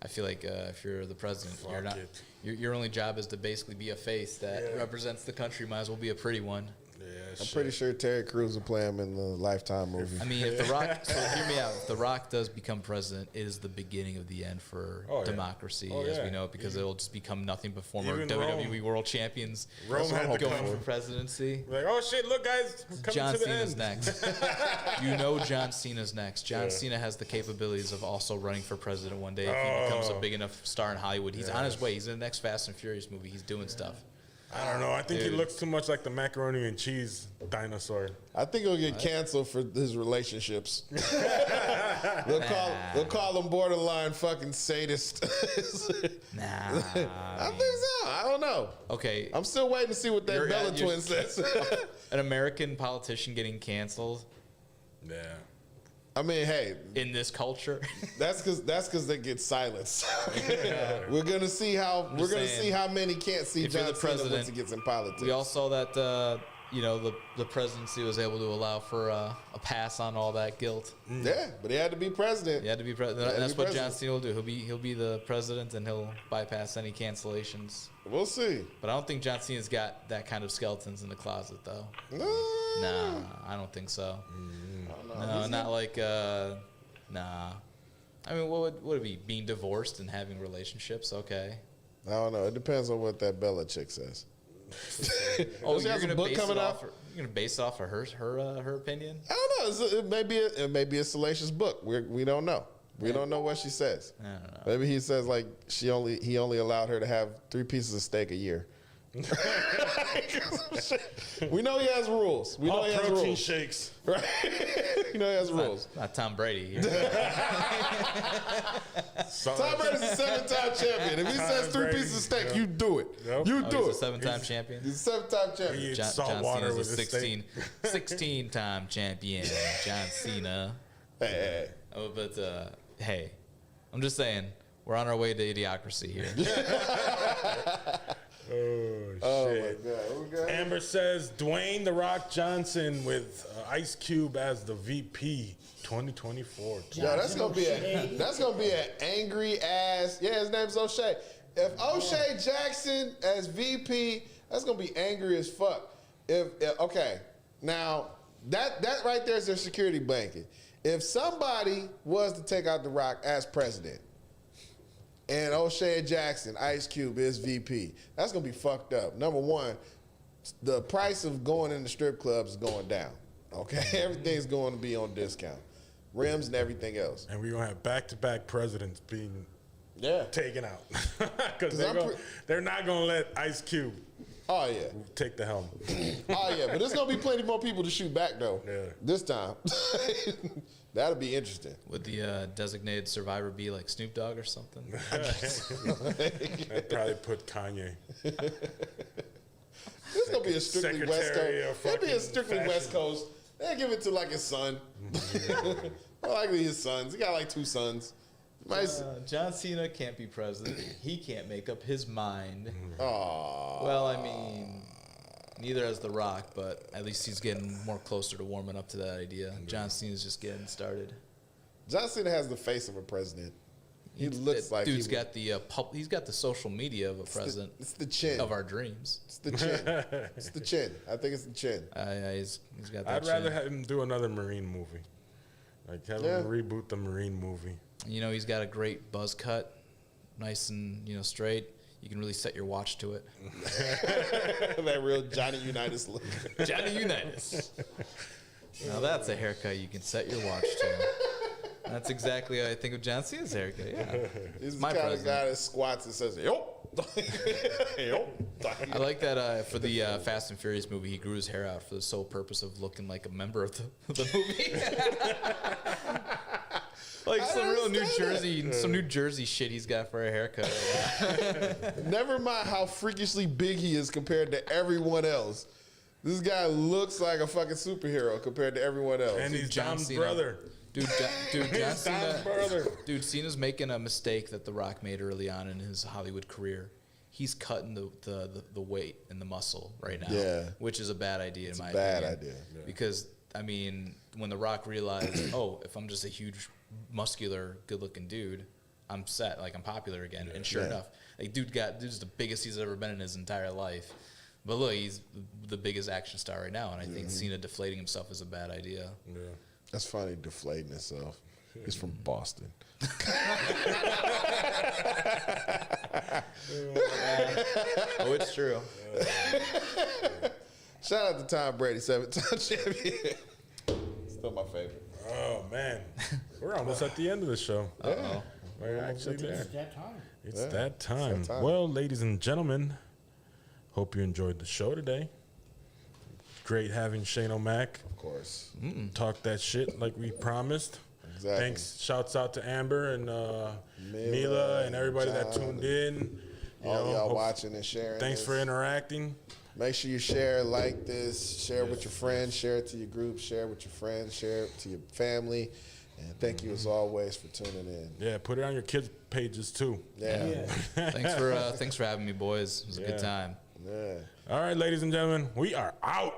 I feel like if you're the president, your only job is to basically be a face that represents the country. Might as well be a pretty one. Yeah, I'm pretty sure Terry Crews will play him in the Lifetime movie. I mean, if The Rock, so hear me out. If The Rock does become president, it is the beginning of the end for democracy as we know it, because it'll just become nothing but former WWE World Champions going for presidency. Like, oh shit, look guys, John Cena's next. You know John Cena's next. John Cena has the capabilities of also running for president one day if he becomes a big enough star in Hollywood. He's on his way. He's in the next Fast and Furious movie. He's doing stuff. I don't know. I think he looks too much like the macaroni and cheese dinosaur. I think he'll get canceled for his relationships. They'll call him borderline fucking sadist. Nah. I think so. I don't know. Okay. I'm still waiting to see what that Bella twin says. An American politician getting canceled. Yeah. I mean, hey, in this culture, that's because they get silenced. We're gonna see how many can't see John Cena once he gets in politics. We all saw that the presidency was able to allow for a pass on all that guilt. Yeah, but he had to be president. He had to be president. That's what John Cena will do. He'll be the president and he'll bypass any cancellations. We'll see. But I don't think John Cena's got that kind of skeletons in the closet, though. Nah, I don't think so. No, not like, nah. I mean, what would it be? Being divorced and having relationships? Okay. I don't know. It depends on what that Bella chick says. Oh, She you're has a gonna book base coming it out? off. You're gonna base it off of her opinion. I don't know. It may be a salacious book. We don't know. We don't know what she says. I don't know. Maybe he says like he only allowed her to have 3 pieces of steak a year. We know he has rules. We know All he has protein rules. shakes. Right? You know he has rules. Not Tom Brady. Tom Brady's a 7-time champion. If he says 3 pieces of steak, you do it. Yep. You Oh, do he's it. a 7-time champion. He's a 7-time champion. He eats John salt water Cena's with a his steak. 16-time champion. John Cena. Hey. Oh, but hey, I'm just saying, we're on our way to idiocracy here. Oh, shit. My God. Okay. Amber says Dwayne The Rock Johnson with Ice Cube as the VP 2024. Yeah, that's gonna be an angry ass. Yeah, his name's O'Shea. If O'Shea Jackson as VP, that's gonna be angry as fuck. If okay, now that right there is their security blanket. If somebody was to take out The Rock as president, and O'Shea Jackson, Ice Cube is VP, that's gonna be fucked up. Number one, the price of going in the strip clubs is going down. Okay, everything's going to be on discount, rims and everything else. And we're going to have back-to-back presidents being Yeah. taken out. Because 'Cause they're not going to let Ice Cube Oh yeah. take the helm. Oh yeah. But there's gonna be plenty more people to shoot back though. Yeah. This time. That'll be interesting. Would the designated survivor be like Snoop Dogg or something? They'd probably put Kanye. This gonna be a strictly West Secretary Coast. of It'll be a fucking strictly fashion. West Coast. They'll give it to like his son. More likely his sons. He got like 2 sons. John Cena can't be president. He can't make up his mind. Aw. Well, I mean, neither has The Rock, but at least he's getting more closer to warming up to that idea. John Cena's just getting started. John Cena has the face of a president. He looks like dude's got the he's got the social media of a president. It's the chin. Of our dreams. It's the chin. It's the chin. I think it's the chin. He's got that. I'd rather chin. have him do another Marine movie. Like have him reboot the Marine movie. You know, he's got a great buzz cut, nice and straight. You can really set your watch to it. That real Johnny Unitas look. Johnny Unitas. Now that's a haircut you can set your watch to. That's exactly how I think of John Cena's haircut. Yeah, He's the my kind of president. guy that squats and says, "Yo." Yo. I like that for the Fast and Furious movie, he grew his hair out for the sole purpose of looking like a member of the movie. Like some New Jersey shit he's got for a haircut. Never mind how freakishly big he is compared to everyone else. This guy looks like a fucking superhero compared to everyone else. And he's John Dom's Cena. brother. John Dom's Cena. brother. Dude, Cena's making a mistake that The Rock made early on in his Hollywood career. He's cutting the weight and the muscle right now, which is a bad idea in my opinion. Bad idea. Because I mean, when The Rock realized, if I'm just a huge, muscular, good-looking dude, I'm set. Like I'm popular again. And sure enough, like dude's the biggest he's ever been in his entire life. But look, he's the biggest action star right now, and I think Cena deflating himself is a bad idea. Yeah. That's funny, deflating himself. He's from Boston. Oh, it's true. Shout out to Tom Brady, 7-time champion. Still my favorite. Oh man, we're almost at the end of the show. Uh-oh. We're actually there. It's that time. It's that time. It's that time. Well, ladies and gentlemen, hope you enjoyed the show today. Great having Shane O'Mac. Of course. Talk that shit like we promised. Exactly. Thanks. Shouts out to Amber and Mila and everybody that John, tuned in. All y'all watching and sharing. Thanks this. for interacting. Make sure you share, like this, share it with your friends, share it to your group, share it with your friends, share it to your family. And thank you as always for tuning in. Yeah, put it on your kids' pages too. Yeah. Thanks for having me, boys. It was a good time. Yeah. All right, ladies and gentlemen, we are out.